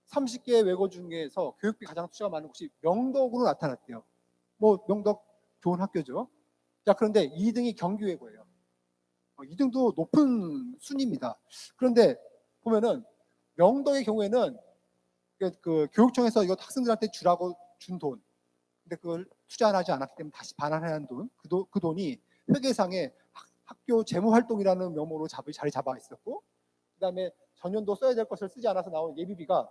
30개 외고 중에서 교육비 가장 투자가 많은 곳이 명덕으로 나타났대요. 뭐 명덕 좋은 학교죠. 자 그런데 2등이 경기외고예요. 2등도 높은 순위입니다. 그런데 보면은 명덕의 경우에는 그 교육청에서 이거 학생들한테 주라고 준 돈, 근데 그걸 투자하지 않았기 때문에 다시 반환해야 하는 돈, 그 돈이 회계상에 학교 재무활동이라는 명목으로 자리 잡아 있었고, 그 다음에 전년도 써야 될 것을 쓰지 않아서 나온 예비비가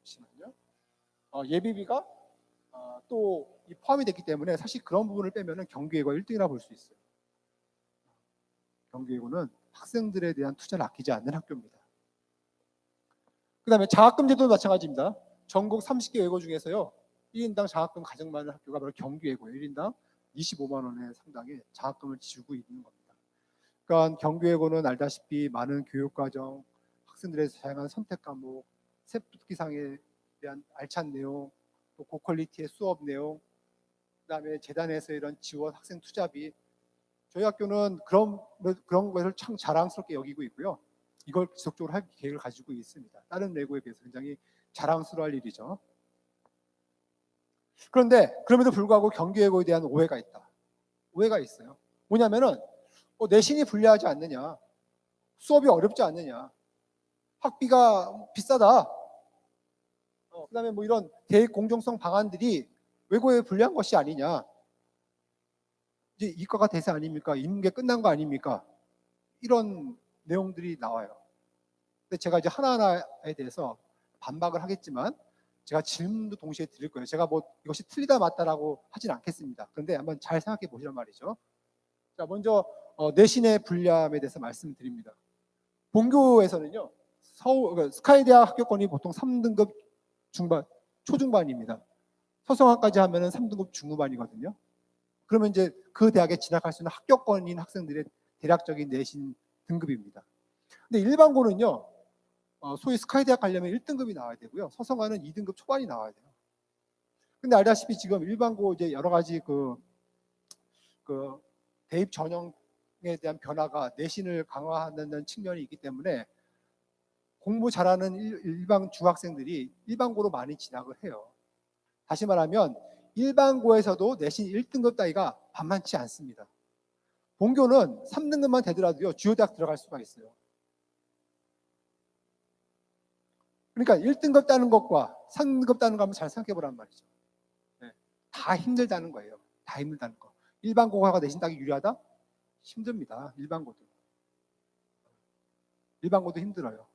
잠시만요. 예비비가 또 포함이 됐기 때문에 사실 그런 부분을 빼면은 경기외고 1등이라 볼 수 있어요. 경기외고는 학생들에 대한 투자를 아끼지 않는 학교입니다. 그 다음에 장학금 제도도 마찬가지입니다. 전국 30개 외고 중에서요, 1인당 장학금 가장 많은 학교가 바로 경기외고예요. 1인당 25만 원의 상당의 장학금을 주고 있는 겁니다. 그러니까 경기외고는 알다시피 많은 교육과정, 학생들의 다양한 선택 과목, 세부특기상에 대한 알찬 내용, 또 고퀄리티의 수업 내용, 그다음에 재단에서 이런 지원 학생 투자비, 저희 학교는 그런 것을 참 자랑스럽게 여기고 있고요. 이걸 지속적으로 할 계획을 가지고 있습니다. 다른 외고에 비해서 굉장히 자랑스러워할 일이죠. 그런데 그럼에도 불구하고 경기외고에 대한 오해가 있다. 오해가 있어요. 뭐냐면은 내신이 불리하지 않느냐, 수업이 어렵지 않느냐, 학비가 비싸다, 그다음에 뭐 이런 대입 공정성 방안들이 외고에 불리한 것이 아니냐, 이제 이과가 대세 아닙니까? 인문계 끝난 거 아닙니까? 이런 내용들이 나와요. 근데 제가 이제 하나하나에 대해서 반박을 하겠지만 제가 질문도 동시에 드릴 거예요. 제가 뭐 이것이 틀리다 맞다라고 하진 않겠습니다. 그런데 한번 잘 생각해 보시란 말이죠. 자, 먼저 내신의 불리함에 대해서 말씀드립니다. 본교에서는요, 스카이대학 합격권이 보통 3등급 중반, 초중반입니다. 서성학까지 하면은 3등급 중후반이거든요. 그러면 이제 그 대학에 진학할 수 있는 합격권인 학생들의 대략적인 내신 등급입니다. 근데 일반고는요, 소위 스카이대학 가려면 1등급이 나와야 되고요. 서성하는 2등급 초반이 나와야 돼요. 근데 알다시피 지금 일반고 이제 여러 가지 그 대입 전형에 대한 변화가 내신을 강화하는 측면이 있기 때문에 공부 잘하는 일반 중학생들이 일반고로 많이 진학을 해요. 다시 말하면 일반고에서도 내신 1등급 따위가 만만치 않습니다. 본교는 3등급만 되더라도요, 주요 대학 들어갈 수가 있어요. 그러니까 1등급 따는 것과 3등급 따는 거 한번 잘 생각해 보란 말이죠. 네. 다 힘들다는 거예요. 다 힘들다는 거. 일반고가 내신 따기 유리하다? 힘듭니다. 일반고도 힘들어요.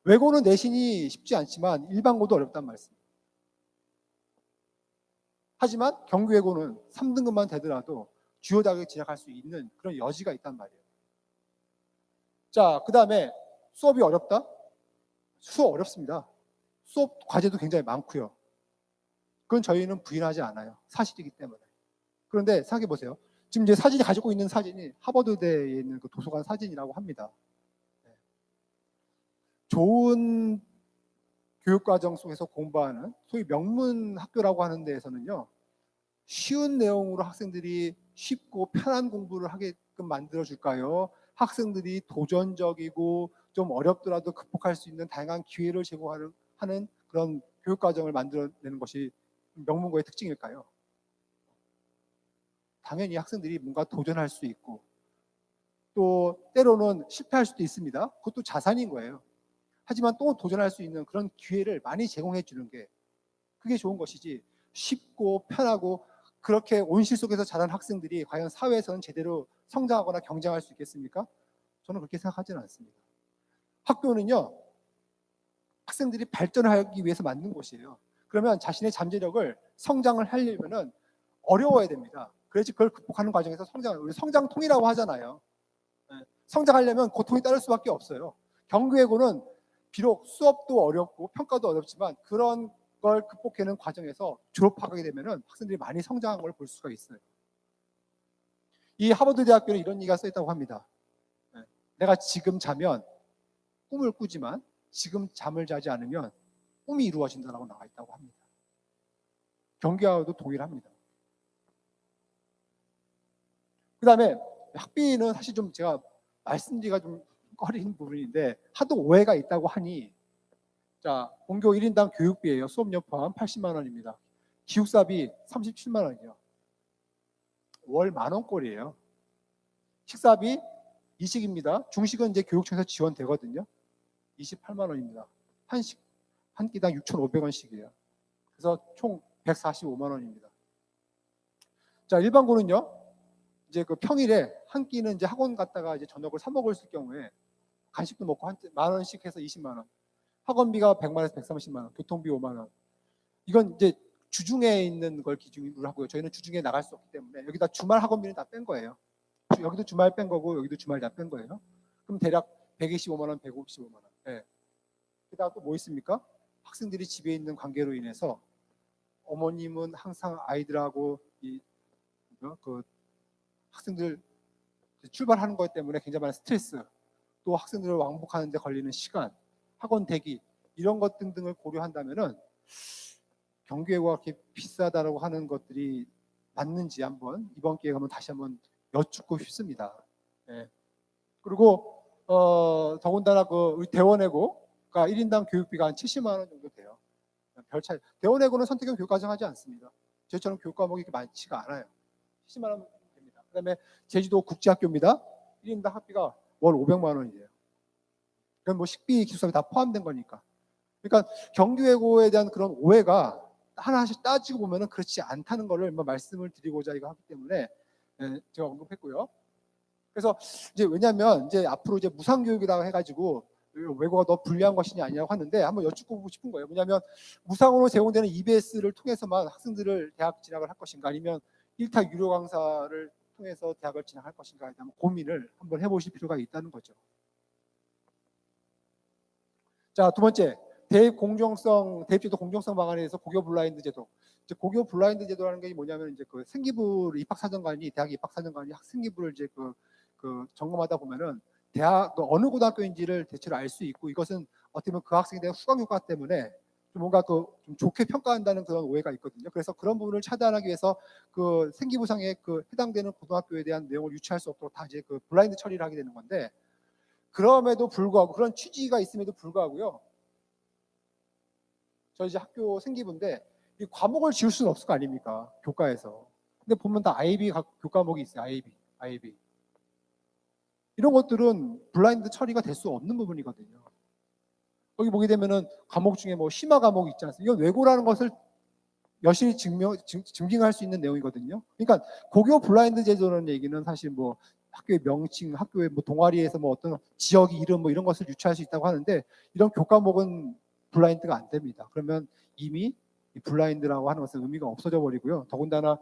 외고는 내신이 쉽지 않지만 일반고도 어렵단 말씀. 하지만 경기외고는 3등급만 되더라도 주요 대학에 진학할 수 있는 그런 여지가 있단 말이에요. 자, 그 다음에 수업이 어렵다? 수업 어렵습니다. 수업 과제도 굉장히 많고요. 그건 저희는 부인하지 않아요. 사실이기 때문에. 그런데 생각해 보세요. 지금 이제 사진이 가지고 있는 사진이 하버드대에 있는 그 도서관 사진이라고 합니다. 좋은 교육과정 속에서 공부하는 소위 명문 학교라고 하는 데에서는요, 쉬운 내용으로 학생들이 쉽고 편한 공부를 하게끔 만들어줄까요? 학생들이 도전적이고 좀 어렵더라도 극복할 수 있는 다양한 기회를 제공하는 그런 교육과정을 만들어내는 것이 명문고의 특징일까요? 당연히 학생들이 뭔가 도전할 수 있고 또 때로는 실패할 수도 있습니다. 그것도 자산인 거예요. 하지만 또 도전할 수 있는 그런 기회를 많이 제공해 주는 게 그게 좋은 것이지, 쉽고 편하고 그렇게 온실 속에서 자란 학생들이 과연 사회에서는 제대로 성장하거나 경쟁할 수 있겠습니까? 저는 그렇게 생각하지는 않습니다. 학교는요, 학생들이 발전을 하기 위해서 만든 곳이에요. 그러면 자신의 잠재력을 성장을 하려면은 어려워야 됩니다. 그래야지 그걸 극복하는 과정에서 우리 성장통이라고 하잖아요. 성장하려면 고통이 따를 수밖에 없어요. 경기외고는 비록 수업도 어렵고 평가도 어렵지만 그런 걸 극복하는 과정에서 졸업하게 되면은 학생들이 많이 성장한 걸 볼 수가 있어요. 이 하버드 대학교는 이런 얘기가 써 있다고 합니다. 내가 지금 자면 꿈을 꾸지만 지금 잠을 자지 않으면 꿈이 이루어진다라고 나와 있다고 합니다. 경기와도 동일합니다. 그 다음에 학비는 사실 좀 제가 말씀드리기가 좀 꺼리는 부분인데 하도 오해가 있다고 하니, 자, 본교 1인당 교육비예요. 수업료 포함 80만 원입니다. 기숙사비 37만 원이요. 월 10,000원꼴이에요. 식사비 이식입니다. 중식은 이제 교육청에서 지원되거든요. 28만 원입니다. 한식 한 끼당 6,500원씩이에요. 그래서 총 145만 원입니다. 자, 일반고는요. 이제 그 평일에 한 끼는 이제 학원 갔다가 이제 저녁을 사 먹을 경우에 간식도 먹고 만 원씩 해서 20만 원. 학원비가 100만 원에서 130만 원, 교통비 5만 원. 이건 이제 주중에 있는 걸 기준으로 하고요. 저희는 주중에 나갈 수 없기 때문에 여기다 주말 학원비는 다 뺀 거예요. 여기도 주말 뺀 거고 여기도 주말 다 뺀 거예요. 그럼 대략 125만 원, 155만 원. 네. 게다가 또 뭐 있습니까? 학생들이 집에 있는 관계로 인해서 어머님은 항상 아이들하고 그 학생들 출발하는 것 때문에 굉장히 많은 스트레스, 또 학생들을 왕복하는 데 걸리는 시간, 학원 대기 이런 것 등등을 고려한다면은 경기외고가 그렇게 비싸다라고 하는 것들이 맞는지 한번 이번 기회에 한번 다시 한번 여쭙고 싶습니다. 네. 그리고 더군다나 그 우리 대원외고가 1인당 교육비가 한 70만 원 정도 돼요. 별 차이. 대원외고는 선택형 교육과정 하지 않습니다. 저희처럼 교육 과목이 그렇게 많지가 않아요. 70만 원 됩니다. 그다음에 제주도 국제학교입니다. 1인당 학비가 월 500만 원이에요. 그건 뭐 식비, 기숙사비 다 포함된 거니까. 그러니까 경기외고에 대한 그런 오해가 하나씩 따지고 보면은 그렇지 않다는 거를 말씀을 드리고자 이거 하기 때문에 제가 언급했고요. 그래서 이제 왜냐하면 이제 앞으로 이제 무상교육이라고 해가지고 외고가 더 불리한 것이냐 아니냐고 하는데 한번 여쭙고 싶은 거예요. 왜냐하면 무상으로 제공되는 EBS를 통해서만 학생들을 대학 진학을 할 것인가, 아니면 1타 유료 강사를 통해서 대학을 진학할 것인가에 대한 고민을 한번 해보실 필요가 있다는 거죠. 자, 두 번째, 대입제도 공정성 방안에 대해서 고교 블라인드 제도. 이제 고교 블라인드 제도라는 게 뭐냐면 이제 그 생기부 입학사정관이 대학 입학사정관이 학생기부를 이제 그 점검하다 보면은 대학 어느 고등학교인지를 대체로 알 수 있고, 이것은 어떻게 보면 그 학생에 대한 후각 효과 때문에 좀 뭔가 좀 좋게 평가한다는 그런 오해가 있거든요. 그래서 그런 부분을 차단하기 위해서 그 생기부상에 그 해당되는 고등학교에 대한 내용을 유치할 수 없도록 다 이제 그 블라인드 처리를 하게 되는 건데, 그럼에도 불구하고 그런 취지가 있음에도 불구하고요. 저 이제 학교 생기부인데 이 과목을 지울 수는 없을 거 아닙니까? 교과에서. 근데 보면 다 IB 교과목이 있어요. IB. 이런 것들은 블라인드 처리가 될 수 없는 부분이거든요. 거기 보게 되면은 과목 중에 뭐 심화 과목이 있지 않습니까? 이건 외고라는 것을 여실히 증빙할 수 있는 내용이거든요. 그러니까 고교 블라인드 제도라는 얘기는 사실 뭐 학교의 명칭, 학교의 뭐 동아리에서 뭐 어떤 지역 이름 뭐 이런 것을 유추할 수 있다고 하는데, 이런 교과목은 블라인드가 안 됩니다. 그러면 이미 이 블라인드라고 하는 것은 의미가 없어져 버리고요. 더군다나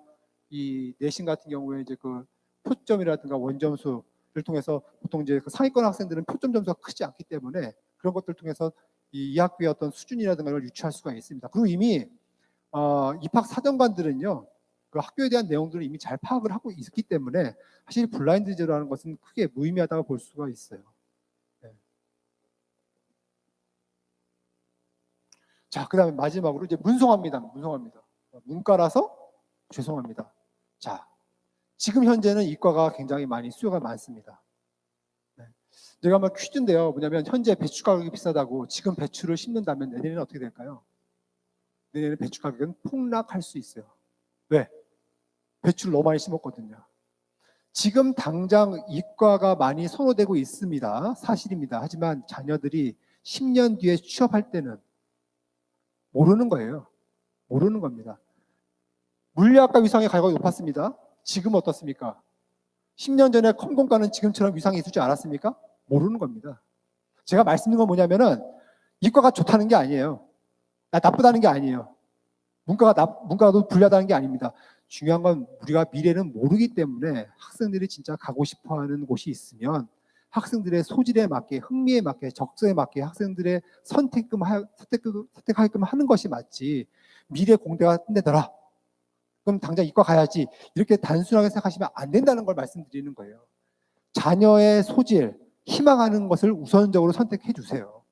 이 내신 같은 경우에 이제 그 표점이라든가 원점수를 통해서 보통 이제 그 상위권 학생들은 표점 점수가 크지 않기 때문에 그런 것들을 통해서 이 학교의 어떤 수준이라든가 이걸 유추할 수가 있습니다. 그리고 이미 입학 사정관들은요, 그 학교에 대한 내용들을 이미 잘 파악을 하고 있기 때문에 사실 블라인드 제도라는 것은 크게 무의미하다고 볼 수가 있어요. 네. 자, 그다음에 마지막으로 이제 문송합니다. 문과라서 죄송합니다. 자, 지금 현재는 이과가 굉장히 많이 수요가 많습니다. 네. 제가 한번 퀴즈인데요. 뭐냐면 현재 배추 가격이 비싸다고 지금 배추를 심는다면 내년에는 어떻게 될까요? 내년에 배추 가격은 폭락할 수 있어요. 왜? 배추를 너무 많이 심었거든요. 지금 당장 이과가 많이 선호되고 있습니다. 사실입니다. 하지만 자녀들이 10년 뒤에 취업할 때는 모르는 거예요. 모르는 겁니다. 물리학과 위상의 가격이 높았습니다. 지금 어떻습니까? 10년 전에 컴공과는 지금처럼 위상이 있을지 알았습니까? 모르는 겁니다. 제가 말씀드린 건 뭐냐면은 이과가 좋다는 게 아니에요. 나쁘다는 게 아니에요. 문과가 불리하다는 게 아닙니다. 중요한 건 우리가 미래는 모르기 때문에 학생들이 진짜 가고 싶어 하는 곳이 있으면 학생들의 소질에 맞게, 흥미에 맞게, 적성에 맞게 학생들의 선택하게끔 하는 것이 맞지. 미래 공대가 끝내더라. 그럼 당장 이과 가야지. 이렇게 단순하게 생각하시면 안 된다는 걸 말씀드리는 거예요. 자녀의 소질, 희망하는 것을 우선적으로 선택해 주세요.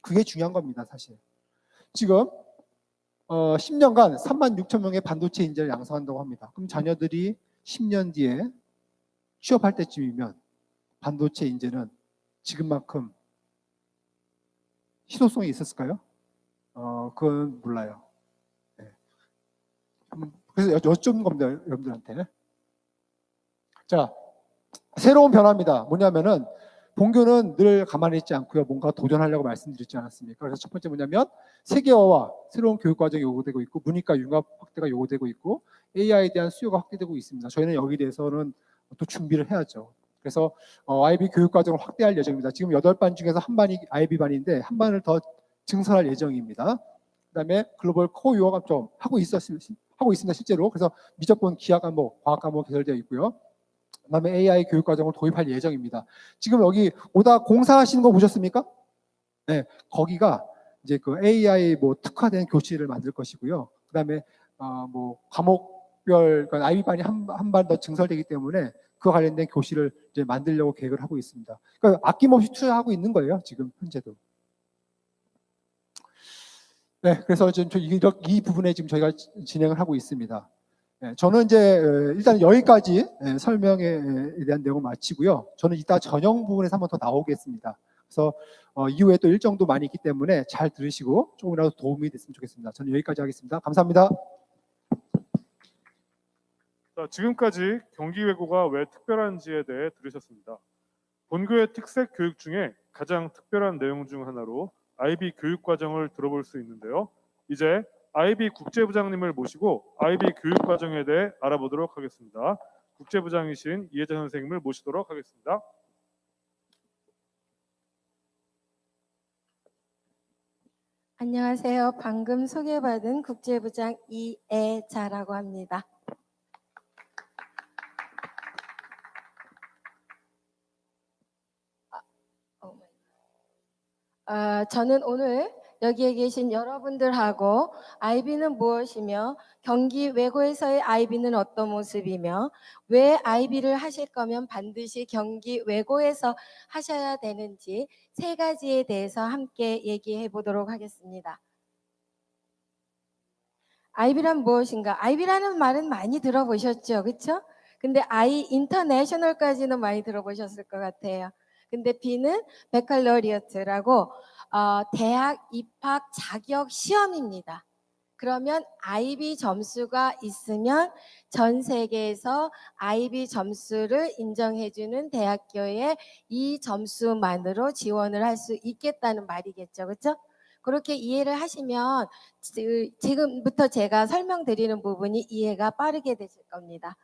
그게 중요한 겁니다, 사실. 지금 10년간 36,000명의 반도체 인재를 양성한다고 합니다. 그럼 자녀들이 10년 뒤에 취업할 때쯤이면 반도체 인재는 지금만큼 희소성이 있었을까요? 그건 몰라요. 네. 그래서 여쭙는 겁니다, 여러분들한테. 자, 새로운 변화입니다. 뭐냐면은 본교는 늘 가만히 있지 않고요. 뭔가 도전하려고 말씀드렸지 않았습니까? 그래서 첫 번째 뭐냐면 세계화와 새로운 교육 과정이 요구되고 있고 문이과 융합 확대가 요구되고 있고 AI에 대한 수요가 확대되고 있습니다. 저희는 여기에 대해서는 또 준비를 해야죠. 그래서 IB 교육 과정을 확대할 예정입니다. 지금 8반 중에서 한 반이 IB 반인데 한 반을 더 증설할 예정입니다. 그다음에 글로벌 코어 유학 좀 하고 있습니다, 실제로. 그래서 미적분 기하 과목, 과학 과목 개설되어 있고요. 그다음에 AI 교육 과정을 도입할 예정입니다. 지금 여기 오다 공사하시는 거 보셨습니까? 네, 거기가 이제 그 AI 뭐 특화된 교실을 만들 것이고요. 그다음에 뭐 과목별 그러니까 IB 반이 한 반 더 증설되기 때문에 그와 관련된 교실을 이제 만들려고 계획을 하고 있습니다. 그러니까 아낌없이 투자하고 있는 거예요, 지금 현재도. 네, 그래서 지금 이 부분에 지금 저희가 진행을 하고 있습니다. 네, 저는 이제 일단 여기까지 설명에 대한 내용을 마치고요. 저는 이따 전형 부분에서 한번 더 나오겠습니다. 그래서 이후에 또 일정도 많이 있기 때문에 잘 들으시고 조금이라도 도움이 됐으면 좋겠습니다. 저는 여기까지 하겠습니다. 감사합니다. 자, 지금까지 경기외고가 왜 특별한지에 대해 들으셨습니다. 본교의 특색 교육 중에 가장 특별한 내용 중 하나로 IB 교육 과정을 들어볼 수 있는데요. 이제 IB 국제부장님을 모시고 IB 교육 과정에 대해 알아보도록 하겠습니다. 국제부장이신 이혜자 선생님을 모시도록 하겠습니다. 안녕하세요. 방금 소개받은 국제부장 이혜자라고 합니다. 저는 오늘 여기에 계신 여러분들하고 IB는 무엇이며 경기 외고에서의 IB는 어떤 모습이며 왜 IB를 하실 거면 반드시 경기 외고에서 하셔야 되는지 세 가지에 대해서 함께 얘기해 보도록 하겠습니다. IB란 무엇인가? IB라는 말은 많이 들어보셨죠, 그렇죠? 근데 I 인터내셔널까지는 많이 들어보셨을 것 같아요. 근데 B는 베칼로리어트라고 대학 입학 자격 시험입니다. 그러면 IB 점수가 있으면 전 세계에서 IB 점수를 인정해주는 대학교에 이 점수만으로 지원을 할 수 있겠다는 말이겠죠, 그렇죠? 그렇게 이해를 하시면 지금부터 제가 설명드리는 부분이 이해가 빠르게 되실 겁니다.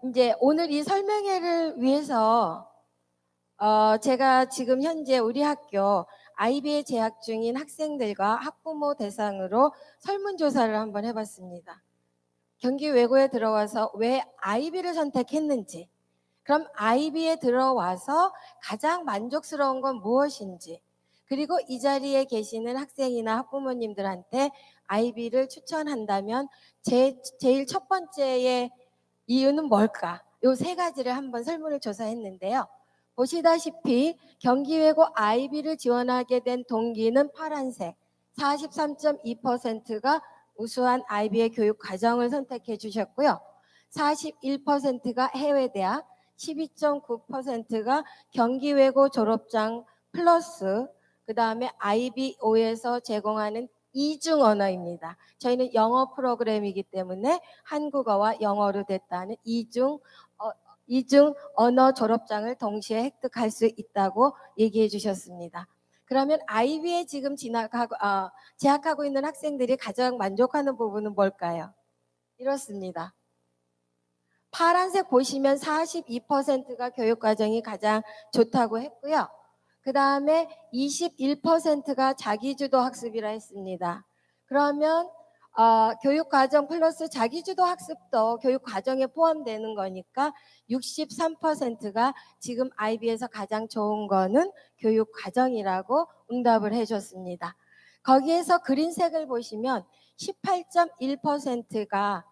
이제 오늘 이 설명회를 위해서 제가 지금 현재 우리 학교 IB에 재학 중인 학생들과 학부모 대상으로 설문조사를 한번 해봤습니다. 경기 외고에 들어와서 왜 IB를 선택했는지, 그럼 IB에 들어와서 가장 만족스러운 건 무엇인지, 그리고 이 자리에 계시는 학생이나 학부모님들한테 IB를 추천한다면 제일 첫 번째의 이유는 뭘까? 요 세 가지를 한번 설문을 조사했는데요. 보시다시피 경기외고 IB를 지원하게 된 동기는 파란색 43.2%가 우수한 IB의 교육 과정을 선택해 주셨고요. 41%가 해외대학, 12.9%가 경기외고 졸업장 플러스 그 다음에 IBO에서 제공하는 이중 언어입니다. 저희는 영어 프로그램이기 때문에 한국어와 영어로 됐다는 이중 언어 졸업장을 동시에 획득할 수 있다고 얘기해 주셨습니다. 그러면 IB에 지금 재학하고 있는 학생들이 가장 만족하는 부분은 뭘까요? 이렇습니다. 파란색 보시면 42%가 교육과정이 가장 좋다고 했고요. 그 다음에 21%가 자기주도 학습이라 했습니다. 그러면 교육과정 플러스 자기주도 학습도 교육과정에 포함되는 거니까 63%가 지금 IB에서 가장 좋은 거는 교육과정이라고 응답을 해줬습니다. 거기에서 그린색을 보시면 18.1%가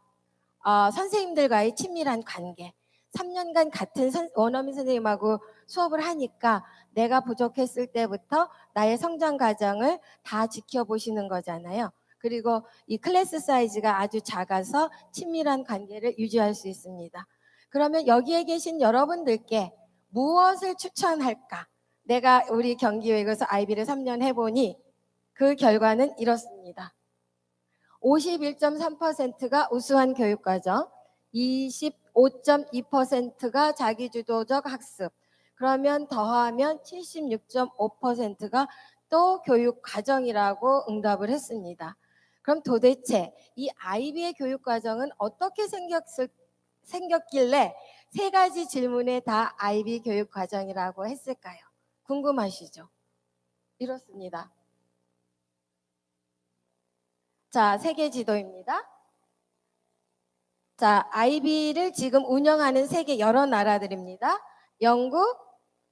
선생님들과의 친밀한 관계, 3년간 같은 원어민 선생님하고 수업을 하니까 내가 부족했을 때부터 나의 성장 과정을 다 지켜보시는 거잖아요. 그리고 이 클래스 사이즈가 아주 작아서 친밀한 관계를 유지할 수 있습니다. 그러면 여기에 계신 여러분들께 무엇을 추천할까? 내가 우리 경기외교에서 IB를 3년 해보니 그 결과는 이렇습니다. 51.3%가 우수한 교육과정, 25.2%가 자기주도적 학습, 그러면 더하면 76.5%가 또 교육과정이라고 응답을 했습니다. 그럼 도대체 이 IB의 교육과정은 어떻게 생겼길래 세 가지 질문에 다 IB 교육과정이라고 했을까요? 궁금하시죠? 이렇습니다. 자, 세계 지도입니다. 자, IB를 지금 운영하는 세계 여러 나라들입니다. 영국,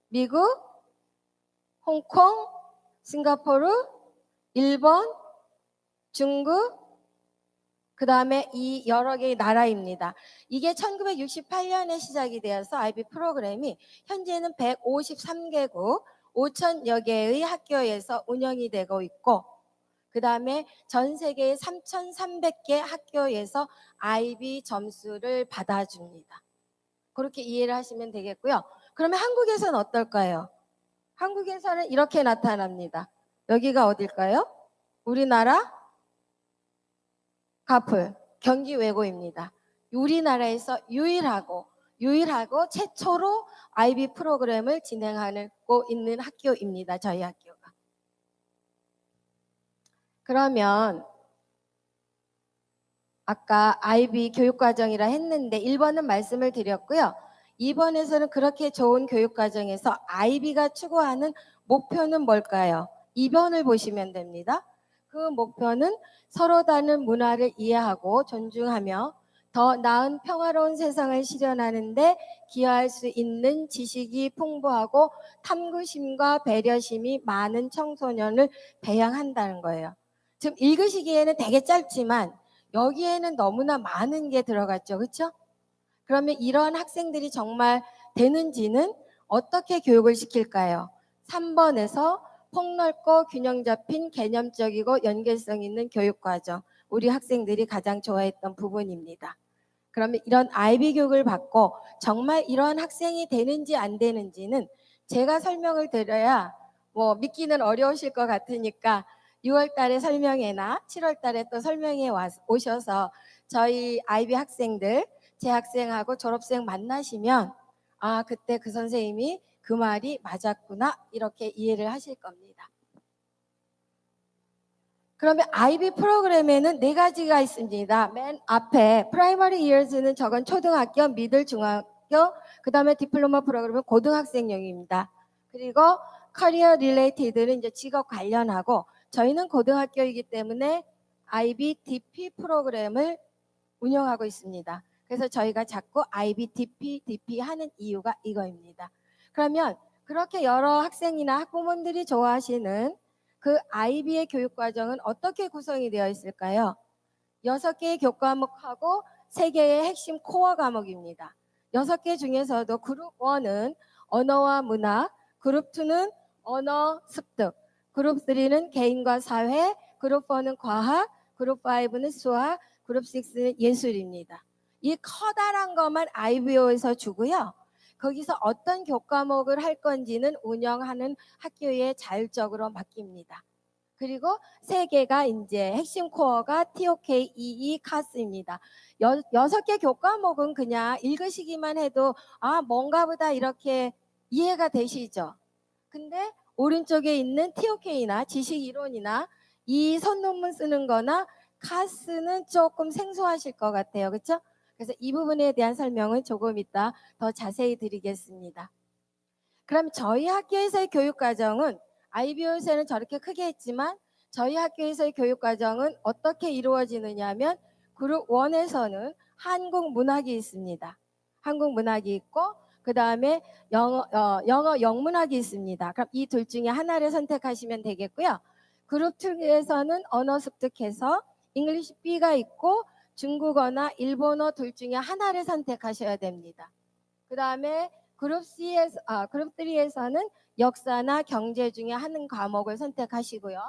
미국, 홍콩, 싱가포르, 일본, 중국, 그 다음에 이 여러 개의 나라입니다. 이게 1968년에 시작이 되어서 IB 프로그램이 현재는 153개국 5천여 개의 학교에서 운영이 되고 있고, 그 다음에 전 세계의 3,300개 학교에서 IB 점수를 받아줍니다. 그렇게 이해를 하시면 되겠고요. 그러면 한국에서는 어떨까요? 한국에서는 이렇게 나타납니다. 여기가 어딜까요? 우리나라 가풀, 경기외고입니다. 우리나라에서 유일하고 최초로 IB 프로그램을 진행하고 있는 학교입니다. 저희 학교가. 그러면 아까 IB 교육과정이라 했는데 1번은 말씀을 드렸고요. 2번에서는 그렇게 좋은 교육과정에서 IB가 추구하는 목표는 뭘까요? 2번을 보시면 됩니다. 그 목표는 서로 다른 문화를 이해하고 존중하며 더 나은 평화로운 세상을 실현하는데 기여할 수 있는 지식이 풍부하고 탐구심과 배려심이 많은 청소년을 배양한다는 거예요. 지금 읽으시기에는 되게 짧지만 여기에는 너무나 많은 게 들어갔죠. 그렇죠? 그러면 이런 학생들이 정말 되는지는 어떻게 교육을 시킬까요? 3번에서 폭넓고 균형 잡힌 개념적이고 연계성 있는 교육과정. 우리 학생들이 가장 좋아했던 부분입니다. 그러면 이런 IB 교육을 받고 정말 이런 학생이 되는지 안 되는지는 제가 설명을 드려야 믿기는 어려우실 것 같으니까 6월 달에 설명회나 7월 달에 또 설명회 오셔서 저희 IB 학생들, 재학생하고 졸업생 만나시면 그때 그 선생님이 그 말이 맞았구나 이렇게 이해를 하실 겁니다. 그러면 IB 프로그램에는 4가지가 있습니다. 맨 앞에 프라이머리 이어즈는 저건 초등학교, 미들 중학교, 그 다음에 디플로마 프로그램은 고등학생용입니다. 그리고 커리어 릴레이티드는 이제 직업 관련하고 저희는 고등학교이기 때문에 IB DP 프로그램을 운영하고 있습니다. 그래서 저희가 자꾸 IB DP 하는 이유가 이거입니다. 그러면 그렇게 여러 학생이나 학부모들이 좋아하시는 그 IB의 교육과정은 어떻게 구성이 되어 있을까요? 6개의 교과목하고 3개의 핵심 코어 과목입니다. 6개 중에서도 그룹 1은 언어와 문학, 그룹 2는 언어 습득, 그룹 3는 개인과 사회, 그룹 4는 과학, 그룹 5는 수학, 그룹 6는 예술입니다. 이 커다란 것만 IBO에서 주고요. 거기서 어떤 교과목을 할 건지는 운영하는 학교에 자율적으로 맡깁니다. 그리고 3개가 이제 핵심 코어가 TOK, EE, CAS입니다. 6개 교과목은 그냥 읽으시기만 해도 뭔가 보다 이렇게 이해가 되시죠? 근데 오른쪽에 있는 TOK나 지식 이론이나 이 선논문 쓰는 거나 카스는 조금 생소하실 것 같아요. 그렇죠? 그래서 이 부분에 대한 설명은 조금 이따 더 자세히 드리겠습니다. 그럼 저희 학교에서의 교육과정은 IBO에서는 저렇게 크게 했지만 저희 학교에서의 교육과정은 어떻게 이루어지느냐 하면 그룹 1에서는 한국 문학이 있습니다. 한국 문학이 있고 그 다음에 영어 영문학이 있습니다. 그럼 이 둘 중에 하나를 선택하시면 되겠고요. 그룹 2에서는 언어 습득해서 잉글리시 B가 있고 중국어나 일본어 둘 중에 하나를 선택하셔야 됩니다. 그 다음에 그룹 3에서는 역사나 경제 중에 한 과목을 선택하시고요.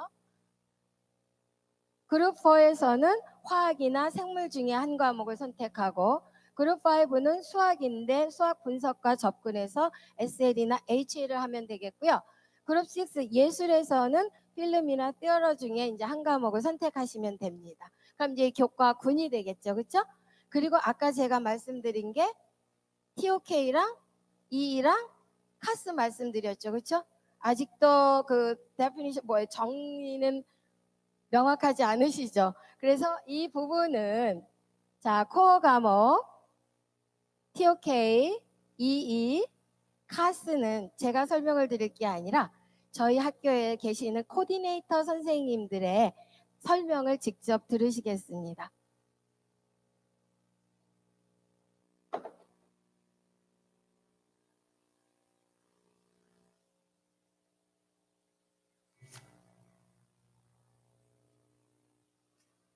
그룹 4에서는 화학이나 생물 중에 한 과목을 선택하고 그룹 5는 수학인데 수학 분석과 접근해서 SL이나 HL을 하면 되겠고요. 그룹 6 예술에서는 필름이나 띠어러 중에 이제 한 과목을 선택하시면 됩니다. 그럼 이제 교과 군이 되겠죠. 그렇죠? 그리고 아까 제가 말씀드린 게 TOK랑 EE랑 카스 말씀드렸죠. 그렇죠? 아직도 그 데피니션 정의는 명확하지 않으시죠? 그래서 이 부분은 자, 코어 과목 TOK, EE, 카스는 제가 설명을 드릴 게 아니라 저희 학교에 계시는 코디네이터 선생님들의 설명을 직접 들으시겠습니다.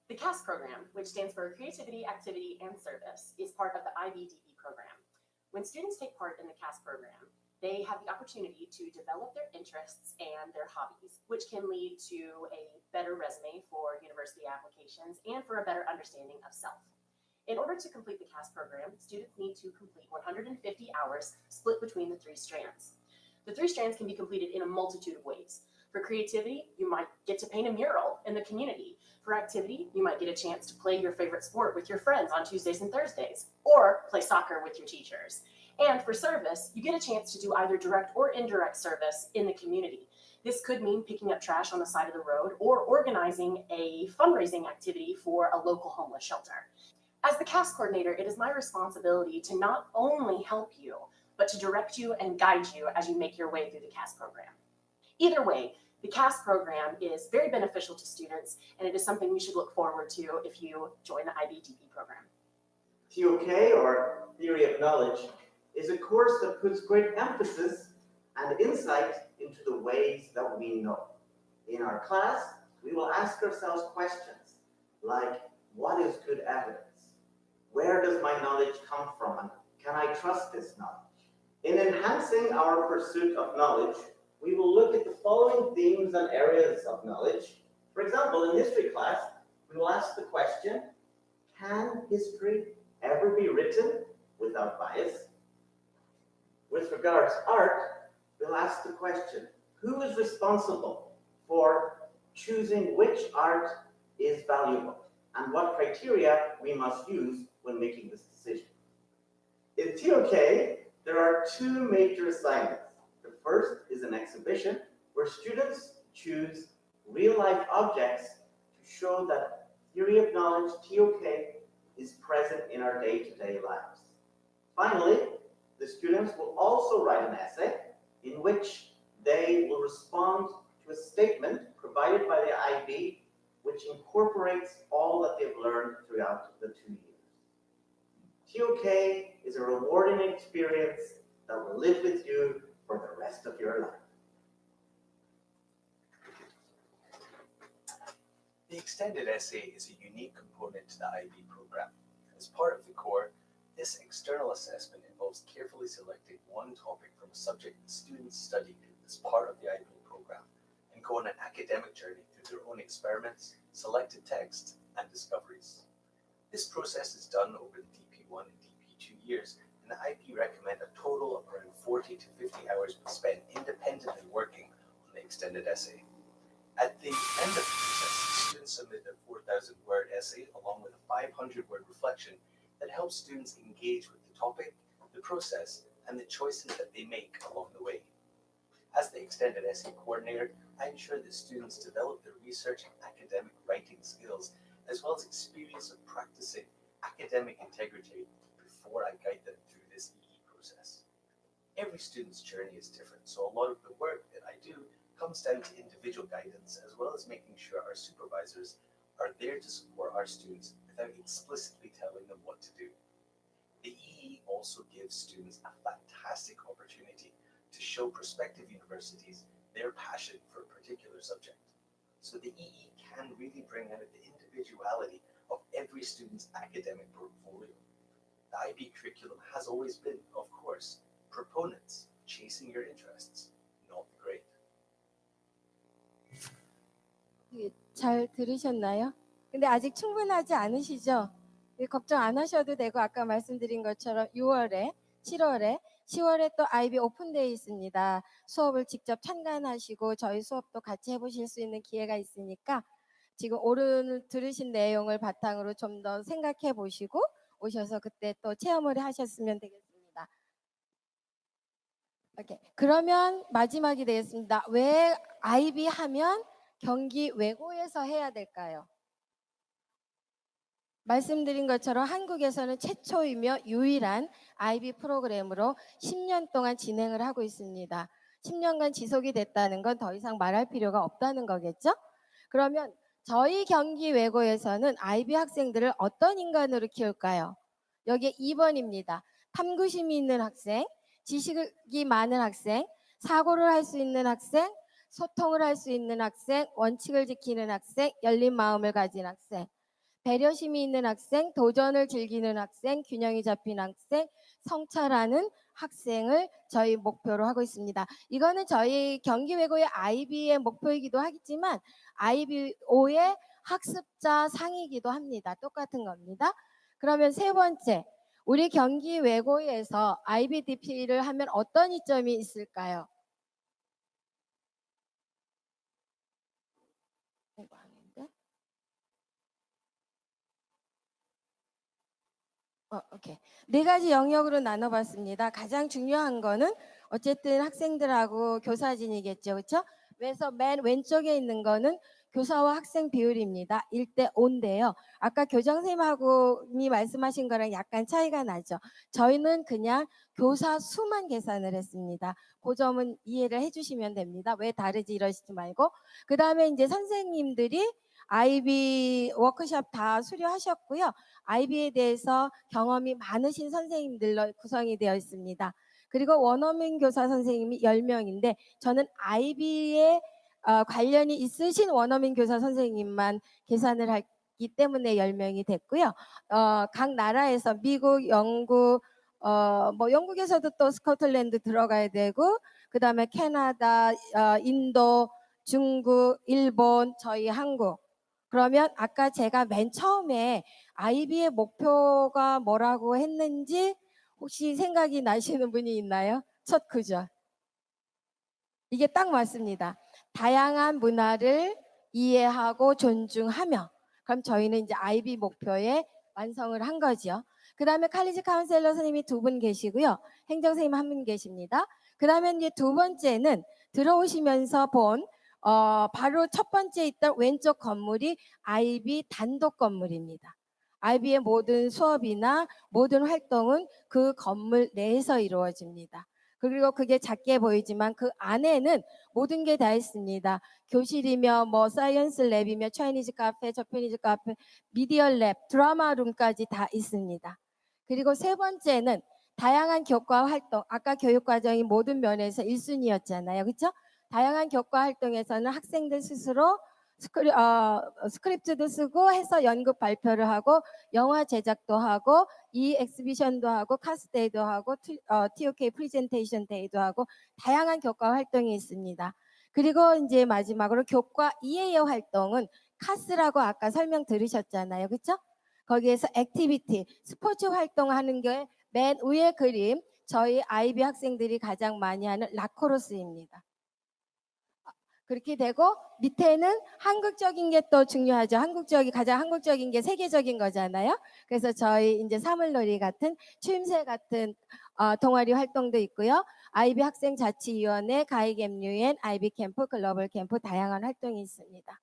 The CAS program, which stands for Creativity, Activity, and Service, is part of the IBDE program. When students take part in the CAS program, they have the opportunity to develop their interests and their hobbies, which can lead to a better resume for university applications and for a better understanding of self. In order to complete the CAS program, students need to complete 150 hours split between the 3 strands. The 3 strands can be completed in a multitude of ways. For creativity, you might get to paint a mural in the community. For activity, you might get a chance to play your favorite sport with your friends on Tuesdays and Thursdays, or play soccer with your teachers. And for service, you get a chance to do either direct or indirect service in the community. This could mean picking up trash on the side of the road or organizing a fundraising activity for a local homeless shelter. As the CAS coordinator, it is my responsibility to not only help you, but to direct you and guide you as you make your way through the CAS program. Either way, the CAS program is very beneficial to students, and it is something you should look forward to if you join the IBDE program. TOK, or Theory of Knowledge, is a course that puts great emphasis and insight into the ways that we know. In our class, we will ask ourselves questions like, what is good evidence? Where does my knowledge come from, and can I trust this knowledge? In enhancing our pursuit of knowledge, we will look at the following themes and areas of knowledge. For example, in history class, we will ask the question, can history ever be written without bias? With regards to art, we'll ask the question, who is responsible for choosing which art is valuable, and what criteria we must use when making this decision? In TOK, there are 2 major assignments. The first is an exhibition where students choose real-life objects to show that theory of knowledge, TOK, is present in our day-to-day lives. Finally, the students will also write an essay in which they will respond to a statement provided by the IB, which incorporates all that they've learned throughout the 2 years. TOK is a rewarding experience that will live with you for the rest of your life. The extended essay is a unique component to the IB program. As part of the core, this external assessment involves carefully selecting one topic from a subject the students studied as part of the IB program and go on an academic journey through their own experiments, selected texts, and discoveries. This process is done over the DP1 and DP2 years, and the IB recommend a total of around 40 to 50 hours spent independently working on the extended essay. At the end of the process, students submit their 4,000-word essay along with a 500-word reflection that helps students engage with the topic, the process, and the choices that they make along the way. As the Extended SE coordinator, I ensure that students develop their research and academic writing skills, as well as experience of practicing academic integrity before I guide them through this EE process. Every student's journey is different, so a lot of the work that I do comes down to individual guidance, as well as making sure our supervisors are there to support our students without explicitly telling them what to do. The EE also gives students a fantastic opportunity to show prospective universities their passion for a particular subject. So the EE can really bring out the individuality of every student's academic portfolio. The IB curriculum has always been, of course, proponents of chasing your interests, not the grade. 잘 들으셨나요? 근데 아직 충분하지 않으시죠? 걱정 안 하셔도 되고 아까 말씀드린 것처럼 6월에, 7월에, 10월에 또 IB 오픈데이 있습니다. 수업을 직접 참관하시고 저희 수업도 같이 해보실 수 있는 기회가 있으니까 지금 오늘 들으신 내용을 바탕으로 좀 더 생각해 보시고 오셔서 그때 또 체험을 하셨으면 되겠습니다. 오케이. 그러면 마지막이 되겠습니다. 왜 IB 하면 경기 외고에서 해야 될까요? 말씀드린 것처럼 한국에서는 최초이며 유일한 IB 프로그램으로 10년 동안 진행을 하고 있습니다. 10년간 지속이 됐다는 건 더 이상 말할 필요가 없다는 거겠죠? 그러면 저희 경기 외고에서는 IB 학생들을 어떤 인간으로 키울까요? 여기에 2번입니다. 탐구심이 있는 학생, 지식이 많은 학생, 사고를 할 수 있는 학생, 소통을 할 수 있는 학생, 원칙을 지키는 학생, 열린 마음을 가진 학생, 배려심이 있는 학생, 도전을 즐기는 학생, 균형이 잡힌 학생, 성찰하는 학생을 저희 목표로 하고 있습니다. 이거는 저희 경기외고의 IB의 목표이기도 하겠지만 IBO의 학습자 상이기도 합니다. 똑같은 겁니다. 그러면 세 번째, 우리 경기외고에서 IBDP를 하면 어떤 이점이 있을까요? 오케이. 네 가지 영역으로 나눠봤습니다. 가장 중요한 거는 어쨌든 학생들하고 교사진이겠죠, 그렇죠? 그래서 맨 왼쪽에 있는 거는 교사와 학생 비율입니다. 1대 5인데요. 아까 교장 선생님이 말씀하신 거랑 약간 차이가 나죠. 저희는 그냥 교사 수만 계산을 했습니다. 그 점은 이해를 해주시면 됩니다. 왜 다르지 이러시지 말고. 그 다음에 이제 선생님들이 IB 워크숍 다 수료하셨고요. IB에 대해서 경험이 많으신 선생님들로 구성이 되어 있습니다. 그리고 원어민 교사 선생님이 10명인데 저는 IB에 관련이 있으신 원어민 교사 선생님만 계산을 했기 때문에 10명이 됐고요. 각 나라에서 미국, 영국, 뭐 영국에서도 또 스코틀랜드 들어가야 되고 그 다음에 캐나다, 인도, 중국, 일본, 저희 한국. 그러면 아까 제가 맨 처음에 IB의 목표가 뭐라고 했는지 혹시 생각이 나시는 분이 있나요? 첫 구절. 이게 딱 맞습니다. 다양한 문화를 이해하고 존중하며. 그럼 저희는 이제 IB 목표에 완성을 한 거죠. 그 다음에 칼리지 카운셀러 선생님이 2분 계시고요. 행정 선생님 1분 계십니다. 그 다음에 이제 두 번째는 들어오시면서 본 바로 첫 번째 있던 왼쪽 건물이 IB 단독 건물입니다. IB의 모든 수업이나 모든 활동은 그 건물 내에서 이루어집니다. 그리고 그게 작게 보이지만 그 안에는 모든 게 다 있습니다. 교실이며 뭐 사이언스 랩이며 차이니즈 카페, 저페니즈 카페, 미디어 랩, 드라마 룸까지 다 있습니다. 그리고 세 번째는 다양한 교과 활동. 아까 교육과정이 모든 면에서 1순위였잖아요. 그렇죠? 다양한 교과 활동에서는 학생들 스스로 스크립트도 쓰고 해서 연극 발표를 하고 영화 제작도 하고 이 엑스비션도 하고 카스데이도 하고 TOK 프리젠테이션 데이도 하고 다양한 교과 활동이 있습니다. 그리고 이제 마지막으로 교과 이해의 활동은 카스라고 아까 설명 들으셨잖아요. 그렇죠? 거기에서 액티비티, 스포츠 활동하는 게 맨 위에 그림 저희 IB 학생들이 가장 많이 하는 라크로스입니다. 그렇게 되고 밑에는 한국적인 게 또 중요하죠. 가장 한국적인 게 세계적인 거잖아요. 그래서 저희 이제 사물놀이 같은 추임새 같은 동아리 활동도 있고요. 아이비 학생자치위원회, 가이겜유엔, 아이비 캠프, 글로벌 캠프 다양한 활동이 있습니다.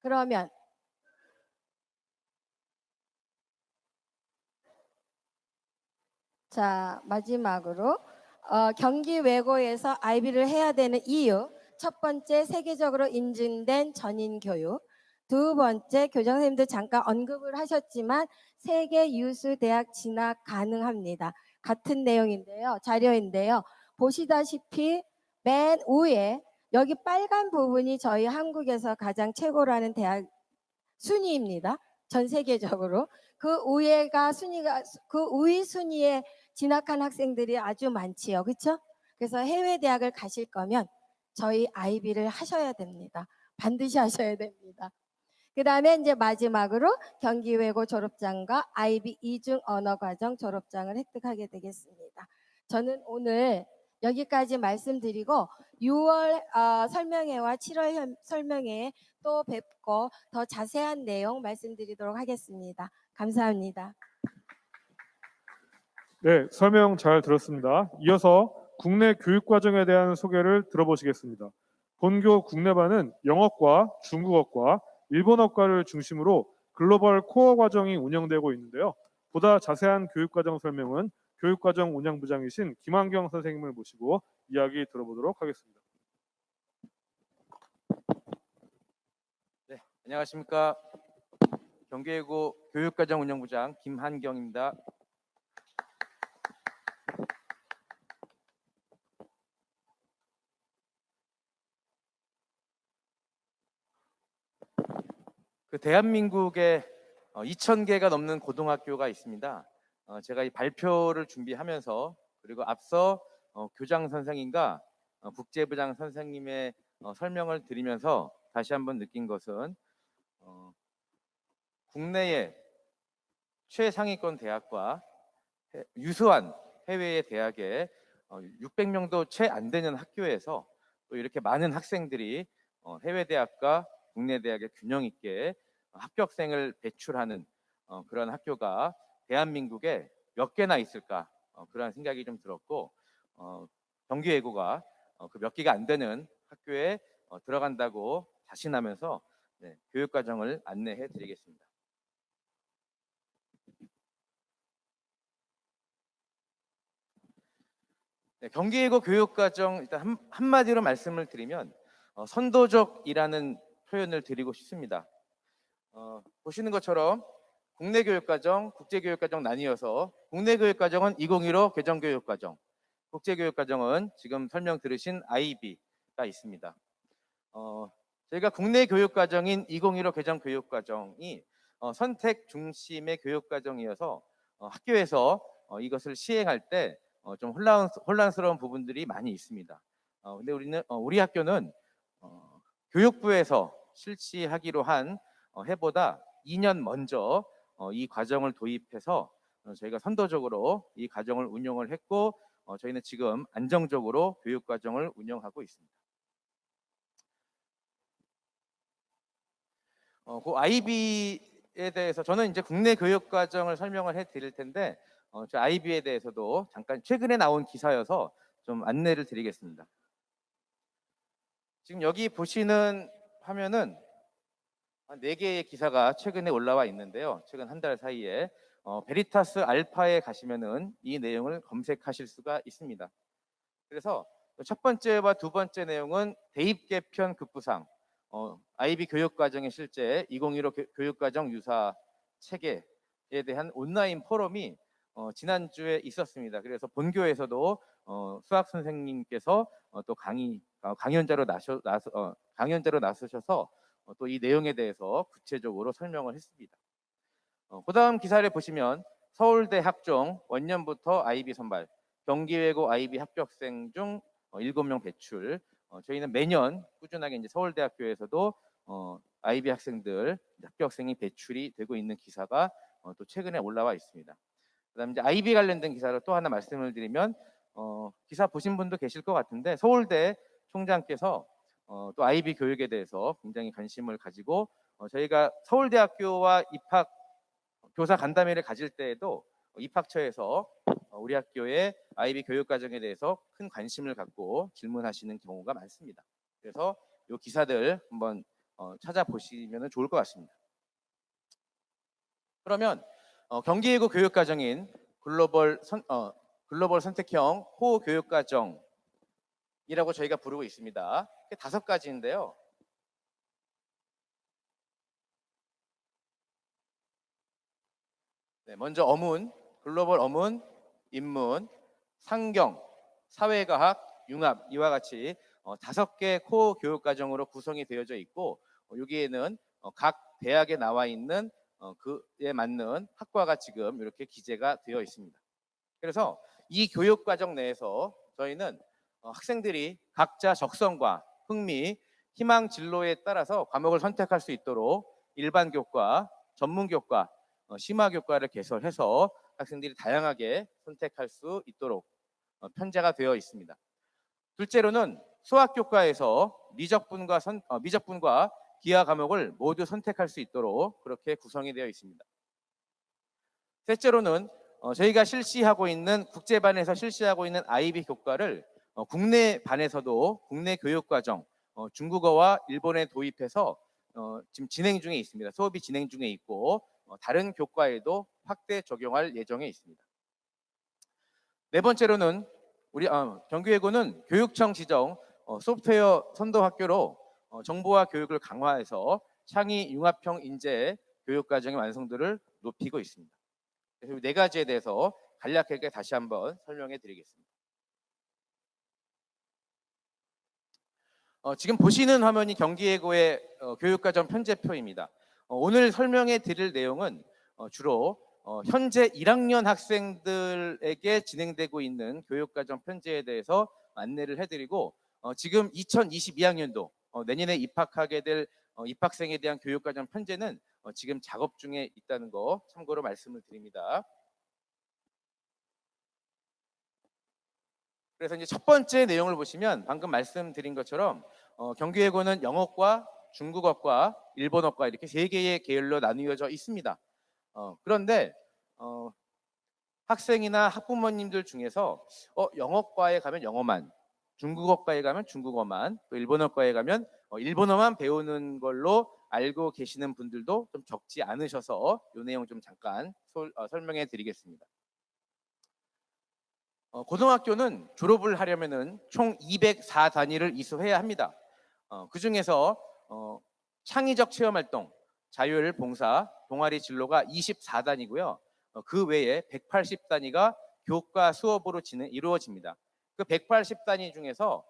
그러면 자, 마지막으로 경기 외고에서 아이비를 해야 되는 이유. 첫 번째, 세계적으로 인증된 전인 교육. 두 번째, 교장 선생님도 잠깐 언급을 하셨지만 세계 유수 대학 진학 가능합니다. 같은 내용인데요. 자료인데요. 보시다시피 맨 위에 여기 빨간 부분이 저희 한국에서 가장 최고라는 대학 순위입니다. 전 세계적으로. 그 위 순위에 진학한 학생들이 아주 많지요. 그렇죠? 그래서 해외 대학을 가실 거면 저희 아이비를 하셔야 됩니다. 반드시 하셔야 됩니다. 그다음에 이제 마지막으로 경기외고 졸업장과 아이비 이중 언어 과정 졸업장을 획득하게 되겠습니다. 저는 오늘 여기까지 말씀드리고 6월 설명회와 7월 설명회에 또 뵙고 더 자세한 내용 말씀드리도록 하겠습니다. 감사합니다. 네, 설명 잘 들었습니다. 이어서 국내 교육 과정에 대한 소개를 들어보시겠습니다. 본교 국내반은 영어과 중국어과 일본어과를 중심으로 글로벌 코어 과정이 운영되고 있는데요. 보다 자세한 교육 과정 설명은 교육과정 운영부장이신 김환경 선생님을 모시고 이야기 들어보도록 하겠습니다. 네, 안녕하십니까. 경기외고 교육과정 운영부장 김한경입니다. 대한민국에 2,000개가 넘는 고등학교가 있습니다. 제가 이 발표를 준비하면서 그리고 앞서 교장 선생님과 국제부장 선생님의 설명을 드리면서 다시 한번 느낀 것은 국내의 최상위권 대학과 유수한 해외의 대학에 600명도 채 안 되는 학교에서 또 이렇게 많은 학생들이 해외 대학과 국내 대학의 균형 있게 합격생을 배출하는 그런 학교가 대한민국에 몇 개나 있을까 그런 생각이 좀 들었고 경기외고가 그 몇 개가 안 되는 학교에 들어간다고 자신하면서 교육과정을 안내해 드리겠습니다. 경기외고 교육과정 일단 한마디로 말씀을 드리면 선도적이라는 표현을 드리고 싶습니다. 보시는 것처럼 국내 교육과정, 국제 교육과정 나뉘어서 국내 교육과정은 2015 개정교육과정, 국제 교육과정은 지금 설명 들으신 IB가 있습니다. 저희가 국내 교육과정인 2015 개정교육과정이 선택 중심의 교육과정이어서 학교에서 이것을 시행할 때 좀 혼란스러운 부분들이 많이 있습니다. 근데 우리 학교는 교육부에서 실시하기로 한 해보다 2년 먼저 이 과정을 도입해서 저희가 선도적으로 이 과정을 운영을 했고 저희는 지금 안정적으로 교육 과정을 운영하고 있습니다. 그 IB에 대해서 저는 이제 국내 교육 과정을 설명을 해드릴 텐데 저 IB에 대해서도 잠깐 최근에 나온 기사여서 좀 안내를 드리겠습니다. 지금 여기 보시는 화면은 4개의 기사가 최근에 올라와 있는데요. 최근 한 달 사이에 베리타스 알파에 가시면은 이 내용을 검색하실 수가 있습니다. 그래서 첫 번째와 두 번째 내용은 대입 개편 급부상, IB 교육과정의 실제 2015 교육과정 유사 체계에 대한 온라인 포럼이 지난주에 있었습니다. 그래서 본교에서도 수학 선생님께서 또 강연자로 나서셔서 또 이 내용에 대해서 구체적으로 설명을 했습니다. 그다음 기사를 보시면 서울대 학종 원년부터 IB 선발, 경기외고 IB 합격생 중 7명 배출. 저희는 매년 꾸준하게 이제 서울대학교에서도 IB 학생들 합격생이 배출이 되고 있는 기사가 또 최근에 올라와 있습니다. 그다음 이제 IB 관련된 기사를 또 하나 말씀을 드리면 기사 보신 분도 계실 것 같은데 서울대 총장께서 또 IB 교육에 대해서 굉장히 관심을 가지고 저희가 서울대학교와 입학 교사 간담회를 가질 때에도 입학처에서 우리 학교의 IB 교육 과정에 대해서 큰 관심을 갖고 질문하시는 경우가 많습니다. 그래서 이 기사들 한번 찾아보시면 좋을 것 같습니다. 그러면 경기예고 교육 과정인 글로벌 선택형 호우 교육 과정이라고 저희가 부르고 있습니다. 5가지인데요. 네, 먼저 어문, 글로벌 어문, 인문, 상경, 사회과학, 융합 이와 같이 5개 코어 교육 과정으로 구성이 되어져 있고 여기에는 각 대학에 나와 있는 그에 맞는 학과가 지금 이렇게 기재가 되어 있습니다. 그래서 이 교육 과정 내에서 저희는 학생들이 각자 적성과 흥미, 희망 진로에 따라서 과목을 선택할 수 있도록 일반 교과, 전문 교과, 심화 교과를 개설해서 학생들이 다양하게 선택할 수 있도록 편제가 되어 있습니다. 둘째로는 수학 교과에서 미적분과 기하 과목을 모두 선택할 수 있도록 그렇게 구성이 되어 있습니다. 셋째로는 저희가 실시하고 있는 국제반에서 실시하고 있는 IB 교과를 국내 반에서도 국내 교육과정 중국어와 일본에 도입해서 지금 진행 중에 있습니다. 수업이 진행 중에 있고 다른 교과에도 확대 적용할 예정에 있습니다. 네 번째로는 우리 경기예고는 교육청 지정 소프트웨어 선도 학교로 정보화 교육을 강화해서 창의 융합형 인재 교육과정의 완성도를 높이고 있습니다. 그래서 이 4가지에 대해서 간략하게 다시 한번 설명해 드리겠습니다. 지금 보시는 화면이 경기예고의 교육과정 편제표입니다. 오늘 설명해 드릴 내용은 주로 현재 1학년 학생들에게 진행되고 있는 교육과정 편제에 대해서 안내를 해드리고 지금 2022학년도 내년에 입학하게 될 입학생에 대한 교육과정 편제는 지금 작업 중에 있다는 거 참고로 말씀을 드립니다. 그래서 이제 첫 번째 내용을 보시면 방금 말씀드린 것처럼 경기예고는 영어과 중국어과 일본어과 이렇게 3개의 계열로 나뉘어져 있습니다. 그런데 학생이나 학부모님들 중에서 영어과에 가면 영어만, 중국어과에 가면 중국어만, 또 일본어과에 가면 일본어만 배우는 걸로 알고 계시는 분들도 좀 적지 않으셔서 이 내용 좀 잠깐 설명해 드리겠습니다. 고등학교는 졸업을 하려면은 총 204단위를 이수해야 합니다. 그 중에서 창의적 체험활동, 자율 봉사, 동아리 진로가 24단위고요. 그 외에 180단위가 교과 수업으로 이루어집니다. 그 180단위 중에서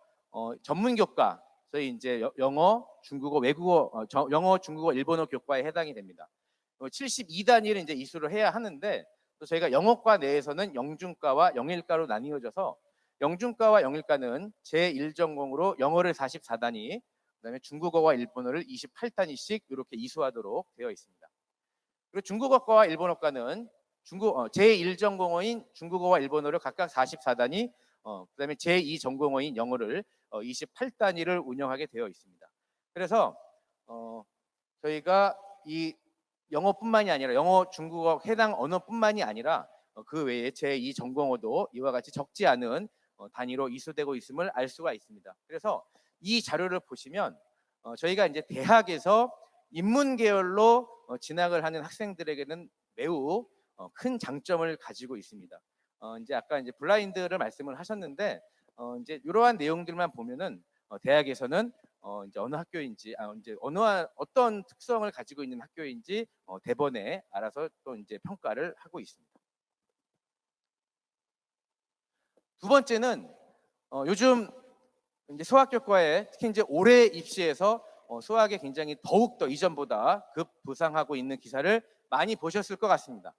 전문 교과, 저희 이제 영어, 중국어, 외국어, 영어, 중국어, 일본어 교과에 해당이 됩니다. 72단위를 이제 이수를 해야 하는데 또 저희가 영어과 내에서는 영중과와 영일과로 나뉘어져서 영중과와 영일과는 제1전공으로 영어를 44단위, 그다음에 중국어와 일본어를 28단위씩 이렇게 이수하도록 되어 있습니다. 그리고 중국어과와 일본어과는 제1전공어인 중국어와 일본어를 각각 44단위, 그다음에 제2전공어인 영어를 28단위를 운영하게 되어 있습니다. 그래서 저희가 이 영어뿐만이 아니라 영어, 중국어 해당 언어뿐만이 아니라 그 외에 제2전공어도 이와 같이 적지 않은 단위로 이수되고 있음을 알 수가 있습니다. 그래서 이 자료를 보시면 저희가 이제 대학에서 인문 계열로 진학을 하는 학생들에게는 매우 큰 장점을 가지고 있습니다. 이제 아까 이제 블라인드를 말씀을 하셨는데 이제 이러한 내용들만 보면은 대학에서는 이제 어느 학교인지 이제 어떤 특성을 가지고 있는 학교인지 대번에 알아서 또 이제 평가를 하고 있습니다. 두 번째는 요즘 이제 수학교과에 특히 이제 올해 입시에서 수학에 굉장히 더욱 더 이전보다 급부상하고 있는 기사를 많이 보셨을 것 같습니다.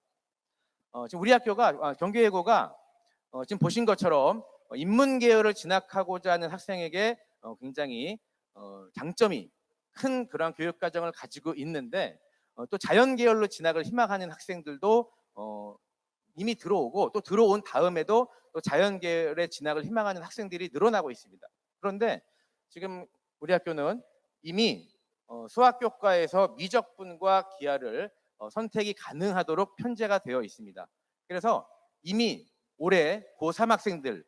지금 우리 학교가 경기예고가 지금 보신 것처럼 인문 계열을 진학하고자 하는 학생에게 굉장히 장점이 큰 그런 교육 과정을 가지고 있는데 또 자연 계열로 진학을 희망하는 학생들도 이미 들어오고 또 들어온 다음에도 또 자연 계열의 진학을 희망하는 학생들이 늘어나고 있습니다. 그런데 지금 우리 학교는 이미 수학교과에서 미적분과 기하를 선택이 가능하도록 편제가 되어 있습니다. 그래서 이미 올해 고3 학생들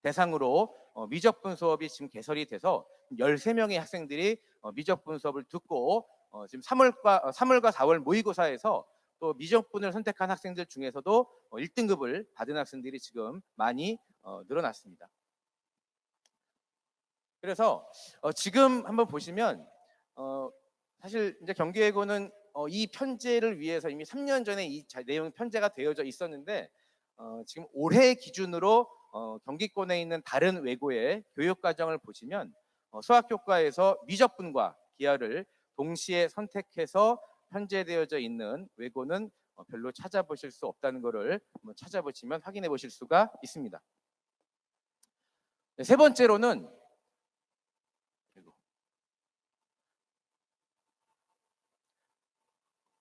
대상으로 미적분 수업이 지금 개설이 돼서 13명의 학생들이 미적분 수업을 듣고 지금 3월과 4월 모의고사에서 또 미적분을 선택한 학생들 중에서도 1등급을 받은 학생들이 지금 많이 늘어났습니다. 그래서 지금 한번 보시면 사실 이제 경기외고는 이 편제를 위해서 이미 3년 전에 이 내용 편제가 되어져 있었는데 지금 올해 기준으로 경기권에 있는 다른 외고의 교육 과정을 보시면 수학교과에서 미적분과 기하를 동시에 선택해서 편제되어져 있는 외고는 별로 찾아보실 수 없다는 것을 한번 찾아보시면 확인해 보실 수가 있습니다. 네, 세 번째로는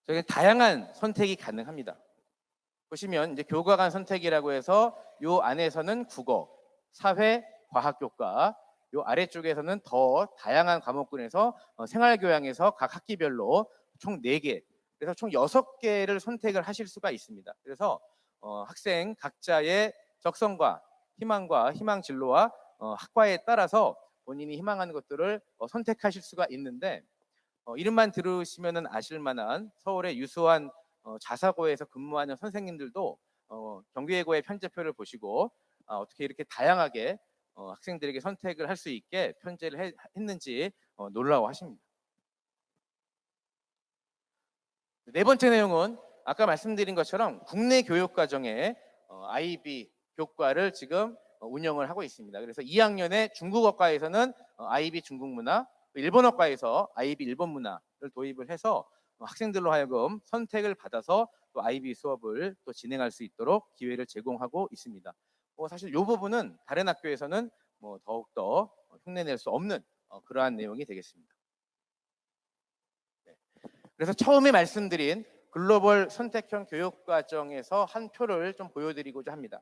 저희 다양한 선택이 가능합니다. 보시면 이제 교과 간 선택이라고 해서 요 안에서는 국어, 사회, 과학교과, 요 아래쪽에서는 더 다양한 과목군에서 생활교양에서 각 학기별로 총 4개, 그래서 총 6개를 선택을 하실 수가 있습니다. 그래서 학생 각자의 적성과 희망과 희망 진로와 학과에 따라서 본인이 희망하는 것들을 선택하실 수가 있는데 이름만 들으시면은 아실 만한 서울의 유수한 자사고에서 근무하는 선생님들도 경기외고의 편제표를 보시고 어떻게 이렇게 다양하게 학생들에게 선택을 할 수 있게 편제를 했는지 놀라워하십니다. 네 번째 내용은 아까 말씀드린 것처럼 국내 교육과정에 IB 교과를 지금 운영을 하고 있습니다. 그래서 2학년에 중국어과에서는 IB 중국문화, 일본어과에서 IB 일본문화를 도입을 해서 학생들로 하여금 선택을 받아서 또 IB 수업을 또 진행할 수 있도록 기회를 제공하고 있습니다. 사실 이 부분은 다른 학교에서는 더욱더 흉내낼 수 없는 그러한 내용이 되겠습니다. 네. 그래서 처음에 말씀드린 글로벌 선택형 교육과정에서 한 표를 좀 보여드리고자 합니다.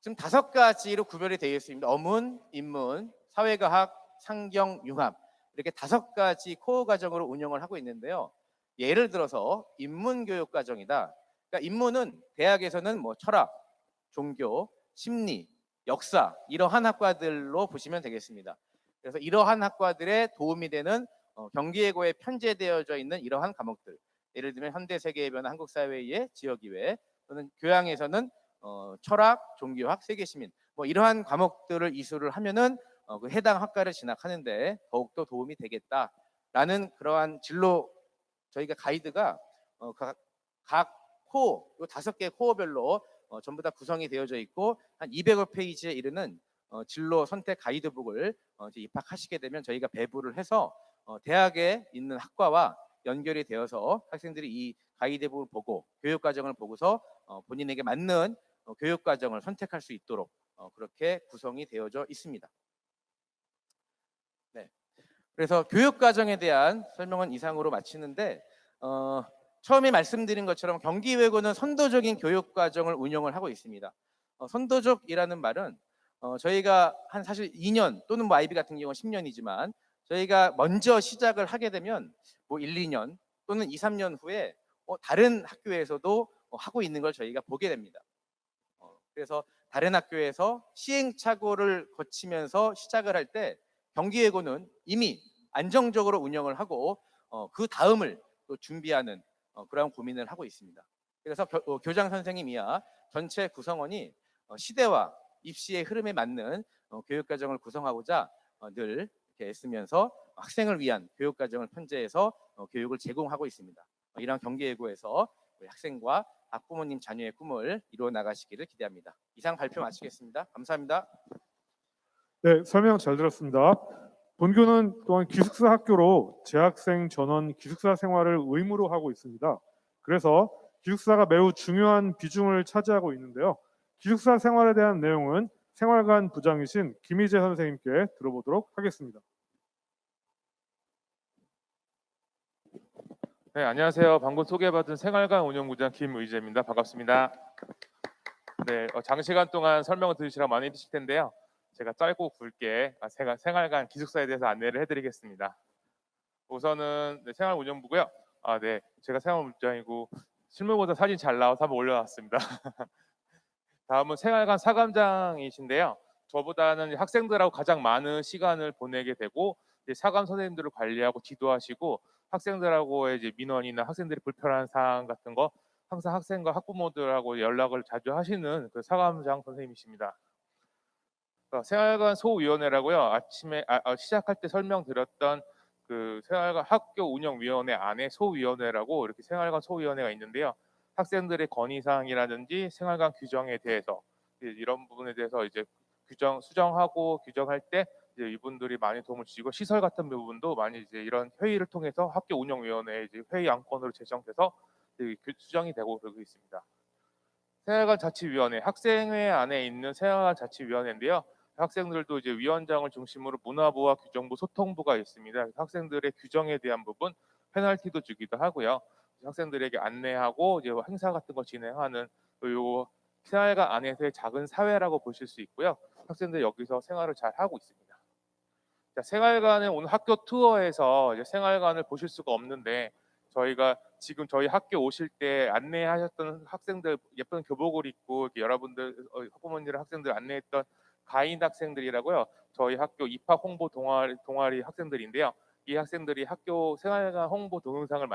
지금 5가지로 구별이 되어 있습니다. 어문, 인문, 사회과학, 상경, 융합 이렇게 5가지 코어 과정으로 운영을 하고 있는데요. 예를 들어서 인문교육 과정이다. 그러니까 인문은 대학에서는 철학, 종교, 심리, 역사 이러한 학과들로 보시면 되겠습니다. 그래서 이러한 학과들에 도움이 되는 경기외고에 편제되어져 있는 이러한 과목들, 예를 들면 현대 세계의 변화, 한국 사회의 지역이외 또는 교양에서는 철학, 종교학, 세계시민 이러한 과목들을 이수를 하면은 그 해당 학과를 진학하는데 더욱더 도움이 되겠다라는 그러한 진로 저희가 가이드가 각 코어, 요 5개 코어별로 전부 다 구성이 되어져 있고 한 200여 페이지에 이르는 진로 선택 가이드북을 이제 입학하시게 되면 저희가 배부를 해서 대학에 있는 학과와 연결이 되어서 학생들이 이 가이드북을 보고 교육 과정을 보고서 본인에게 맞는 교육 과정을 선택할 수 있도록 그렇게 구성이 되어져 있습니다. 네. 그래서 교육 과정에 대한 설명은 이상으로 마치는데 처음에 말씀드린 것처럼 경기외고는 선도적인 교육 과정을 운영을 하고 있습니다. 선도적이라는 말은 저희가 한 사실 2년 또는 IB 같은 경우는 10년이지만 저희가 먼저 시작을 하게 되면 1, 2년 또는 2, 3년 후에 다른 학교에서도 하고 있는 걸 저희가 보게 됩니다. 그래서 다른 학교에서 시행착오를 거치면서 시작을 할 때 경기외고는 이미 안정적으로 운영을 하고 그 다음을 또 준비하는 그런 고민을 하고 있습니다. 그래서 교장 선생님 이하 전체 구성원이 시대와 입시의 흐름에 맞는 교육과정을 구성하고자 늘 이렇게 애쓰면서 학생을 위한 교육과정을 편제해서 교육을 제공하고 있습니다. 이러한 경기외고에서 우리 학생과 학부모님 자녀의 꿈을 이루어 나가시기를 기대합니다. 이상 발표 마치겠습니다. 감사합니다. 네, 설명 잘 들었습니다. 본교는 또한 기숙사 학교로 재학생 전원 기숙사 생활을 의무로 하고 있습니다. 그래서 기숙사가 매우 중요한 비중을 차지하고 있는데요. 기숙사 생활에 대한 내용은 생활관 부장이신 김희재 선생님께 들어보도록 하겠습니다. 네, 안녕하세요. 방금 소개받은 생활관 운영부장 김의재입니다. 반갑습니다. 네, 장시간 동안 설명을 들으시라 많이 드실 텐데요. 제가 짧고 굵게 생활관 기숙사에 대해서 안내를 해드리겠습니다. 우선은 네, 생활운영부고요. 네, 제가 생활운영이고 실무보다 사진 잘 나와서 한번 올려놨습니다. 다음은 생활관 사감장이신데요. 저보다는 학생들하고 가장 많은 시간을 보내게 되고 이제 사감 선생님들을 관리하고 지도하시고 학생들하고의 이제 민원이나 학생들이 불편한 사항 같은 거 항상 학생과 학부모들하고 연락을 자주 하시는 그 사감장 선생님이십니다. 생활관 소위원회라고요. 아침에 시작할 때 설명드렸던 그 생활관 학교 운영위원회 안에 소위원회라고 이렇게 생활관 소위원회가 있는데요. 학생들의 건의사항이라든지 생활관 규정에 대해서 이런 부분에 대해서 이제 수정하고 규정할 때 이제 이분들이 많이 도움을 주시고 시설 같은 부분도 많이 이제 이런 회의를 통해서 학교 운영위원회 이제 회의 안건으로 제정돼서 수정이 되고 그러고 있습니다. 생활관 자치위원회, 학생회 안에 있는 생활관 자치위원회인데요. 학생들도 이제 위원장을 중심으로 문화부와 규정부, 소통부가 있습니다. 학생들의 규정에 대한 부분 페널티도 주기도 하고요. 학생들에게 안내하고 이제 행사 같은 거 진행하는 요 생활관 안에서의 작은 사회라고 보실 수 있고요. 학생들이 여기서 생활을 잘 하고 있습니다. 자, 생활관은 오늘 학교 투어에서 이제 생활관을 보실 수가 없는데 저희가 지금 저희 학교 오실 때 안내하셨던 학생들 예쁜 교복을 입고 이렇게 여러분들 학부모님들 학생들 안내했던 가인 학생들이라고요. 저희 학교 입학 홍보 동아리 학생들인데요. 이 학생들이 학교 생활관 홍보 동영상을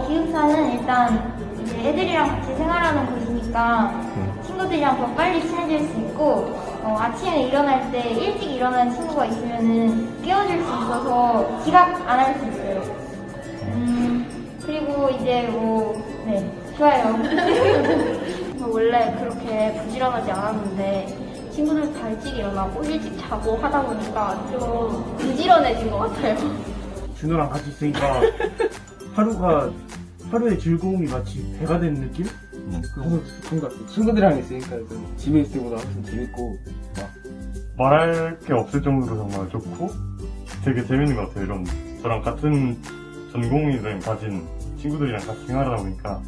기숙사는 일단 이제 애들이랑 같이 생활하는 곳이니까 친구들이랑 더 빨리 친해질 수 있고 아침에 일어날 때 일찍 일어나는 친구가 있으면은 깨워줄 수 있어서 지각 안 할 수 있어요. 그리고 이제 네, 좋아요. 원래 그렇게 부지런하지 않았는데 친구들 다 일찍 일어나고 일찍 자고 하다 보니까 좀 부지런해진 것 같아요. 준호랑 같이 있으니까 하루의 즐거움이 마치 배가 된 느낌? 그런 것 같아요. 친구들이랑 있으니까 집에 있을 때보다 훨씬 재밌고 막 말할 게 없을 정도로 정말 좋고 되게 재밌는 것 같아요. 이런 저랑 같은 전공을 가진 친구들이랑 같이 생활하다 보니까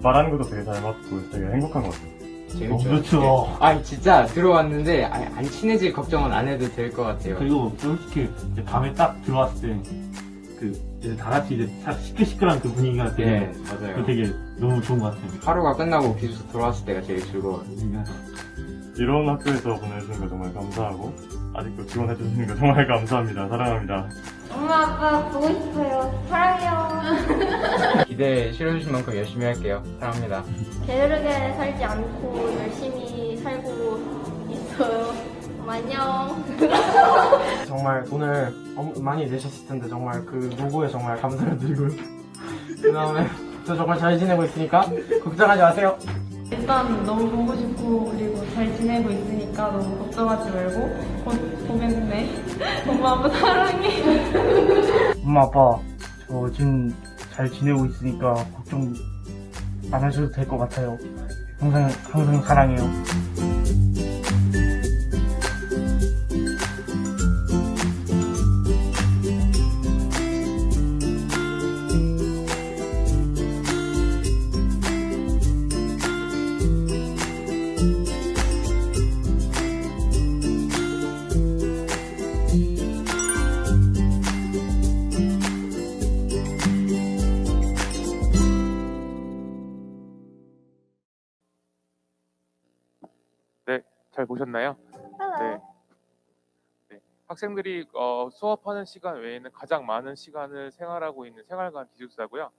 말하는 것도 되게 잘 맞고 되게 행복한 것 같아요. 재밌죠. 그렇죠. 아니 진짜 들어왔는데 안 친해질 걱정은 안 해도 될 것 같아요. 그리고 솔직히 이제 밤에 딱 들어왔을 때 그 이제 다 같이 이제 시끌시끌한 그 분위기가 되게 네, 맞아요. 되게 너무 좋은 것 같아요. 하루가 끝나고 기숙사 돌아왔을 때가 제일 즐거워요. 이런 학교에서 보내주는 거 정말 감사하고 아직도 지원해 주시는 거 정말 감사합니다. 사랑합니다. 엄마 아빠 보고 싶어요. 사랑해요. 기대에 실어주신 만큼 열심히 할게요. 사랑합니다. 게으르게 살지 않고 열심히 살고 있어요. 안녕. 정말 돈을 많이 내셨을 텐데 정말 그 노고에 정말 감사를 드리고요. 그 다음에 저 정말 잘 지내고 있으니까 걱정하지 마세요. 일단 너무 보고 싶고 그리고 잘 지내고 있으니까 너무 걱정하지 말고 곧 보겠네. 엄마 아빠 사랑해. 엄마 아빠 저 지금 잘 지내고 있으니까 걱정 안 하셔도 될 것 같아요. 항상 사랑해요. 잘 보셨나요? 네. 네. 학생들이 수업하는 시간 외에는 가장 많은 시간을 생활하고 있는 생활관 기숙사고요.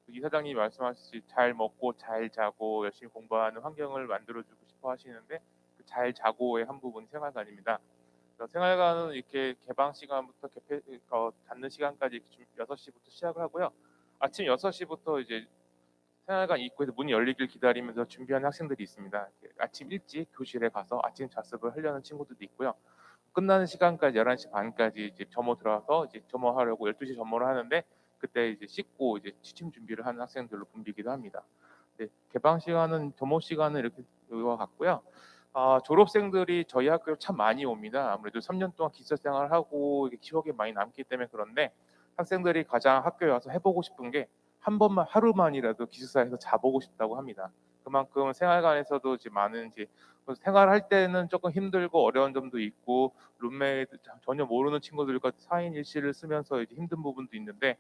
이사장님이 말씀하셨듯이 잘 먹고 잘 자고 열심히 공부하는 환경을 만들어주고 싶어 하시는데 그 잘 자고의 한 부분이 생활관입니다. 생활관은 이렇게 개방 시간부터 닫는 시간까지 6시부터 시작을 하고요. 아침 6시부터 이제 생활관 입구에서 문이 열리길 기다리면서 준비하는 학생들이 있습니다. 아침 일찍 교실에 가서 아침 자습을 하려는 친구들도 있고요. 끝나는 시간까지 11시 반까지 이제 점호 들어와서 이제 점호하려고 12시 점호를 하는데 그때 이제 씻고 이제 취침 준비를 하는 학생들로 붐비기도 합니다. 네, 개방 시간은 점호 시간은 이렇게 와 같고요. 졸업생들이 저희 학교에 참 많이 옵니다. 아무래도 3년 동안 기숙사 생활을 하고 이게 기억에 많이 남기 때문에 그런데 학생들이 가장 학교에 와서 해보고 싶은 게 한 번만 하루만이라도 기숙사에서 자보고 싶다고 합니다. 그만큼 생활관에서도 이제 많은 이제 생활할 때는 조금 힘들고 어려운 점도 있고 룸메이트 전혀 모르는 친구들과 4인 1실을 쓰면서 이제 힘든 부분도 있는데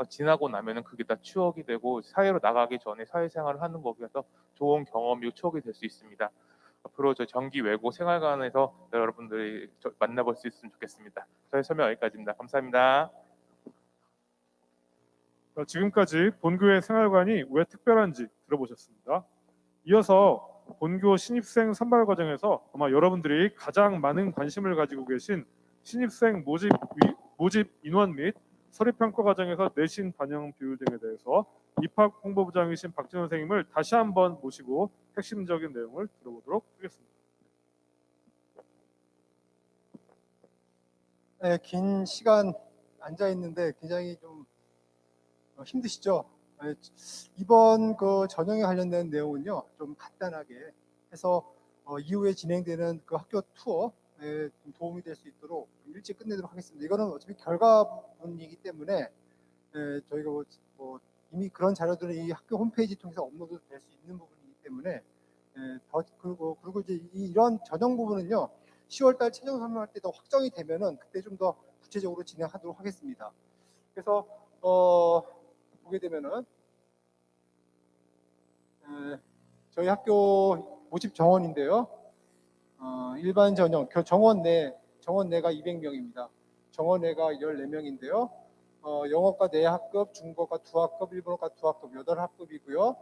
지나고 나면은 그게 다 추억이 되고 사회로 나가기 전에 사회생활을 하는 거기에서 좋은 경험이고 추억이 될 수 있습니다. 앞으로 저 정기 외고 생활관에서 여러분들이 만나볼 수 있으면 좋겠습니다. 저희 설명 여기까지입니다. 감사합니다. 지금까지 본교의 생활관이 왜 특별한지 들어보셨습니다. 이어서 본교 신입생 선발 과정에서 아마 여러분들이 가장 많은 관심을 가지고 계신 신입생 모집 인원 및 서류평가 과정에서 내신 반영 비율 등에 대해서 입학 홍보부장이신 박진호 선생님을 다시 한번 모시고 핵심적인 내용을 들어보도록 하겠습니다. 네, 긴 시간 앉아 있는데 굉장히 좀 힘드시죠? 네, 이번 그 전형에 관련된 내용은요, 좀 간단하게 해서 이후에 진행되는 그 학교 투어에 좀 도움이 될 수 있도록 일찍 끝내도록 하겠습니다. 이거는 어차피 결과문이기 때문에 저희가 뭐 이미 그런 자료들은 이 학교 홈페이지 통해서 업로드 될 수 있는 부분이기 때문에 그리고 이제 이런 전형 부분은요, 10월달 최종 설명할 때 더 확정이 되면은 그때 좀 더 구체적으로 진행하도록 하겠습니다. 그래서 보게 되면은 저희 학교 모집 정원인데요. 일반 전형 정원내가 200명입니다. 정원내가 14명인데요. 영어과 4학급, 중국어과 2학급, 일본어과 2학급 8학급이고요.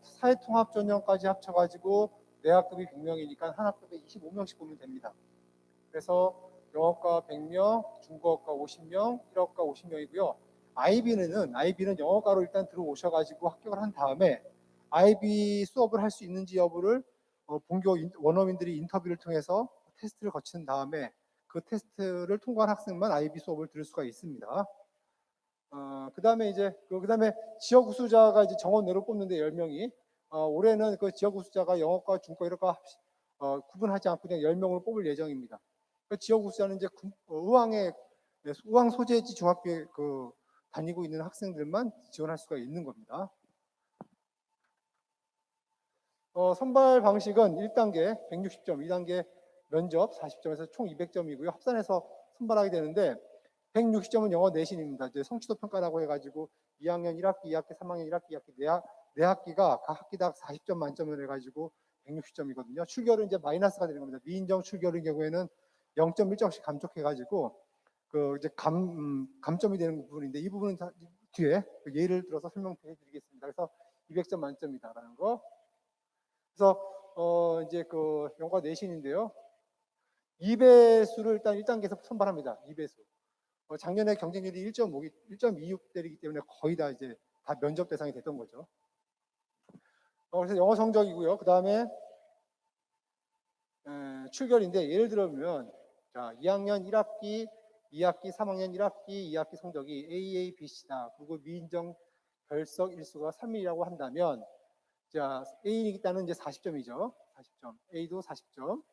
사회통합 전형까지 합쳐가지고 4학급이 100명이니까 한 학급에 25명씩 보면 됩니다. 그래서 영어과 100명, 중국어과 50명, 일어과 50명이고요. IB는 영어과로 일단 들어오셔가지고 합격을 한 다음에 IB 수업을 할 수 있는지 여부를 본교 원어민들이 인터뷰를 통해서 테스트를 거친 다음에 그 테스트를 통과한 학생만 IB 수업을 들을 수가 있습니다. 그다음에 지역 우수자가 이제 정원 내로 뽑는데 10명이 올해는 그 지역 우수자가 영어과, 중국어, 일어과 구분하지 않고 그냥 10명을 뽑을 예정입니다. 그 지역 우수자는 이제 의왕 소재지 중학교에 다니고 있는 학생들만 지원할 수가 있는 겁니다. 선발 방식은 1단계 160점, 2단계 면접 40점에서 총 200점이고요. 합산해서 선발하게 되는데 160점은 영어 내신입니다. 이제 성취도 평가라고 해가지고 2학년 1학기, 2학기, 3학년 1학기, 2학기 네 학기가 각 학기당 40점 만점을 해가지고 160점이거든요. 출결은 이제 마이너스가 되는 겁니다. 미인정 출결의 경우에는 0.1점씩 감축해가지고 이제 감점이 되는 부분인데 이 부분은 뒤에 예를 들어서 설명드리겠습니다. 그래서 200점 만점이다라는 거. 그래서 이제 영어 내신인데요. 2배수를 일단 1단계에서 선발합니다. 2배수. 작년에 경쟁률이 1.26대이기 때문에 거의 다 이제 다 면접 대상이 됐던 거죠. 그래서 영어 성적이고요. 그 다음에 출결인데 예를 들어보면 자 2학년 1학기, 2학기, 3학년 1학기, 2학기 성적이 AA, BC다. 그리고 미인정 결석 일수가 3이라고 한다면 자 A이기 때문에 이제 40점이죠. 40점. A도 40점.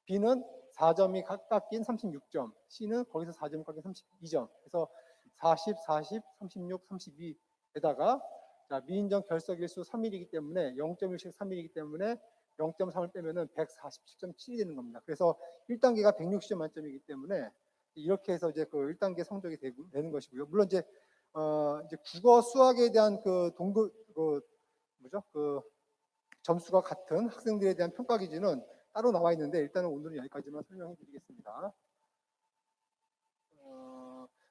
B는 4점이 각각 낀 36점. C는 거기서 4점이 깎인 32점. 그래서 40, 40, 36, 32에다가 자, 미인정 결석 일수 3일이기 때문에 0.1씩 3일이기 때문에 0.3을 빼면은 147.7이 되는 겁니다. 그래서 1단계가 160점 만점이기 때문에 이렇게 해서 이제 1단계 성적이 되는 것이고요. 물론 이제 국어 수학에 대한 점수가 같은 학생들에 대한 평가 기준은 따로 나와 있는데 일단은 오늘은 여기까지만 설명해 드리겠습니다.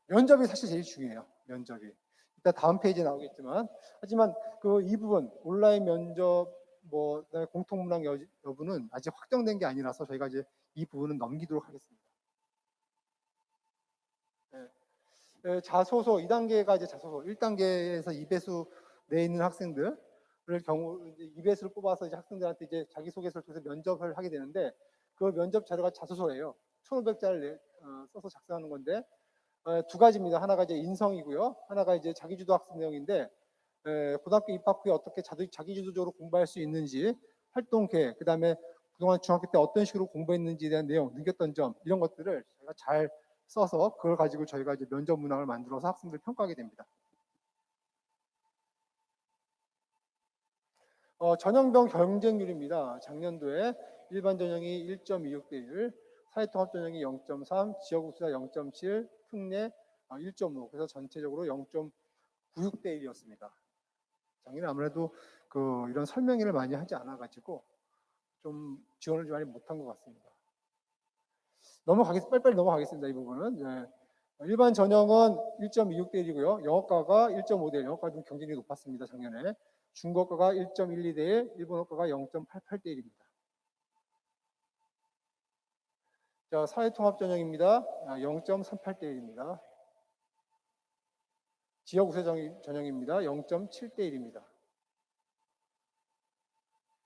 면접이 사실 제일 중요해요. 면접이. 이따 다음 페이지에 나오겠지만 하지만 이 부분 온라인 면접 그다음에 공통문항 여부는 아직 확정된 게 아니라서 저희가 이제 이 부분은 넘기도록 하겠습니다. 자소서 2단계가 이제 자소서 1단계에서 2배수 내에 있는 학생들을 경우 이제 2배수를 뽑아서 이제 학생들한테 이제 자기소개서를 통해서 면접을 하게 되는데 그 면접 자료가 자소서예요. 1,500자를 써서 작성하는 건데 두 가지입니다. 하나가 이제 인성이고요. 하나가 이제 자기주도 학습 내용인데 고등학교 입학 후에 어떻게 자기주도적으로 공부할 수 있는지 활동 계획, 그다음에 그동안 중학교 때 어떤 식으로 공부했는지에 대한 내용, 느꼈던 점 이런 것들을 저희가 잘 써서 그걸 가지고 저희가 이제 면접 문항을 만들어서 학생들 평가하게 됩니다. 전형병 경쟁률입니다. 작년도에 일반 전형이 1.26대 1, 사회통합 전형이 0.3, 지역우수자 0.7, 특례 1.5. 그래서 전체적으로 0.96대 1이었습니다. 작년에 아무래도 이런 설명회를 많이 하지 않아가지고 좀 지원을 많이 못한 것 같습니다. 빨리빨리 넘어가겠습니다. 이 부분은. 네. 일반 전형은 1.26대 1이고요. 영어과가 1.5대 1, 영어과 좀 경쟁률이 높았습니다. 작년에. 중국어가 1.12대 1, 일본어과가 0.88대 1입니다. 자, 사회통합 전형입니다. 0.38대 1입니다. 지역 우수 전형입니다. 0.7대 1입니다.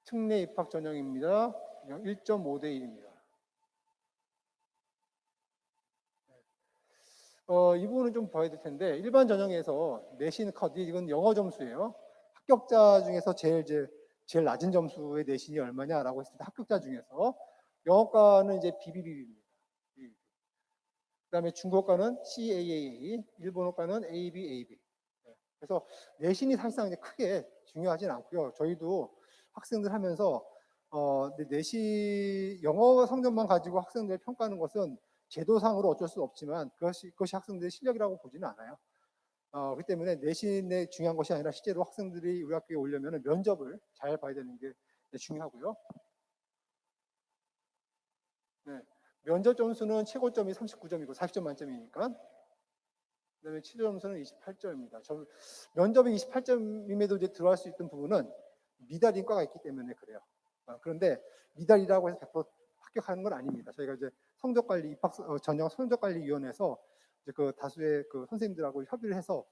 특례 입학 전형입니다. 1.5대 1입니다. 이 부분은 좀 봐야 될 텐데 일반 전형에서 내신 컷 이건 영어 점수예요. 합격자 중에서 제일 낮은 점수의 내신이 얼마냐라고 했을 때 합격자 중에서 영어과는 이제 BBB입니다. 그다음에 중국어과는 CAAA, 일본어과는 ABAB. 그래서 내신이 사실상 이제 크게 중요하진 않고요. 저희도 학생들 하면서 내신 영어 성적만 가지고 학생들을 평가하는 것은 제도상으로 어쩔 수 없지만 그것이 학생들의 실력이라고 보지는 않아요. 그렇기 때문에 내신에 중요한 것이 아니라 실제로 학생들이 우리 학교에 오려면 면접을 잘 봐야 되는 게 중요하고요. 네. 면접 점수는 최고점이 39점이고 40점 만점이니까. 그다음에 최저 점수는 28점입니다. 면접이 28점임에도 이제 들어갈 수 있던 부분은 미달인 과가 있기 때문에 그래요. 그런데 미달이라고 해서 100% 합격하는 건 아닙니다. 저희가 이제 성적관리 전형 성적관리위원회에서 이제 다수의 선생님들하고 협의를 해서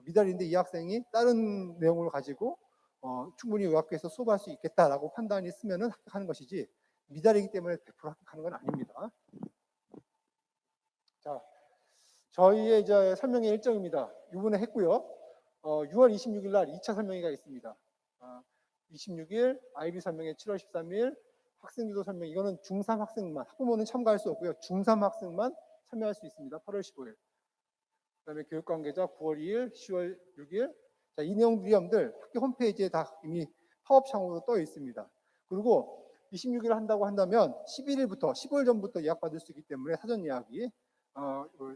미달인데 이 학생이 다른 내용을 가지고 충분히 이 학교에서 수업할 수 있겠다라고 판단이 있으면은 합격하는 것이지 미달이기 때문에 100% 합격하는 건 아닙니다. 자, 저희의 이제 설명회 일정입니다. 이번에 했고요. 6월 26일 날 2차 설명회가 있습니다. 26일 IB 설명회 7월 13일 학생주도 설명, 이거는 중3 학생만, 학부모는 참가할 수 없고요. 중3 학생만 참여할 수 있습니다. 8월 15일. 그다음에 교육관계자 9월 2일, 10월 6일. 자, 이 내용들이 여러분들 학교 홈페이지에 다 이미 파업창으로 떠 있습니다. 그리고 26일 한다고 한다면 11일부터 15일 전부터 예약 받을 수 있기 때문에 사전 예약이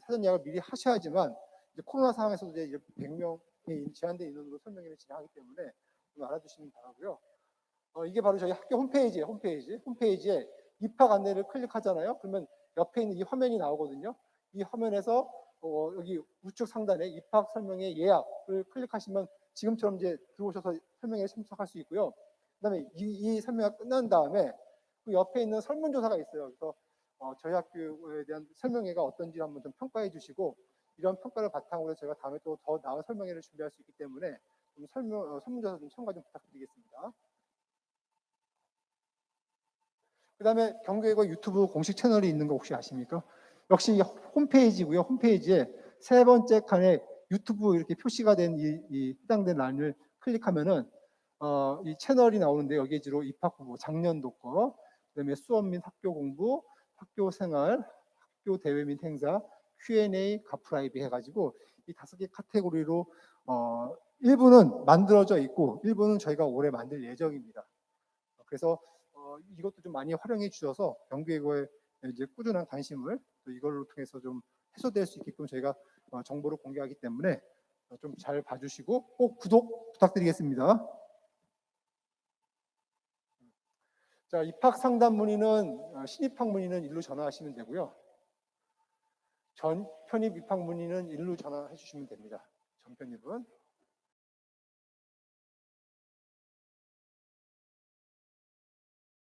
사전 예약을 미리 하셔야지만 이제 코로나 상황에서도 이제 100명이 제한된 인원으로 설명회를 진행하기 때문에 좀 알아두시면 바라고요. 이게 바로 저희 학교 홈페이지에 입학 안내를 클릭하잖아요. 그러면 옆에 있는 이 화면이 나오거든요. 이 화면에서 여기 우측 상단에 입학 설명회 예약을 클릭하시면 지금처럼 이제 들어오셔서 설명회에 참석할 수 있고요. 그다음에 이 설명회가 끝난 다음에 그 옆에 있는 설문조사가 있어요. 그래서 저희 학교에 대한 설명회가 어떤지 한번 좀 평가해 주시고 이런 평가를 바탕으로 저희가 다음에 또 더 나은 설명회를 준비할 수 있기 때문에 좀 설문조사 좀 참가 좀 부탁드리겠습니다. 그다음에 경기외고 유튜브 공식 채널이 있는 거 혹시 아십니까? 역시 홈페이지고요. 홈페이지에 세 번째 칸에 유튜브 이렇게 표시가 된 이 해당된 란을 클릭하면은 이 채널이 나오는데 여기에 주로 입학 후보 작년도 거, 그다음에 수업 및 학교 공부, 학교 생활, 학교 대회 및 행사, Q&A, 가프라이브 해가지고 이 5개 카테고리로 일부는 만들어져 있고 일부는 저희가 올해 만들 예정입니다. 그래서 이것도 좀 많이 활용해 주셔서 경기외고에 이제 꾸준한 관심을 또 이걸로 통해서 좀 해소될 수 있게끔 저희가 정보를 공개하기 때문에 좀 잘 봐주시고 꼭 구독 부탁드리겠습니다. 자, 입학 상담 문의는 신입학 문의는 일로 전화하시면 되고요. 전 편입 입학 문의는 일로 전화해 주시면 됩니다. 전 편입은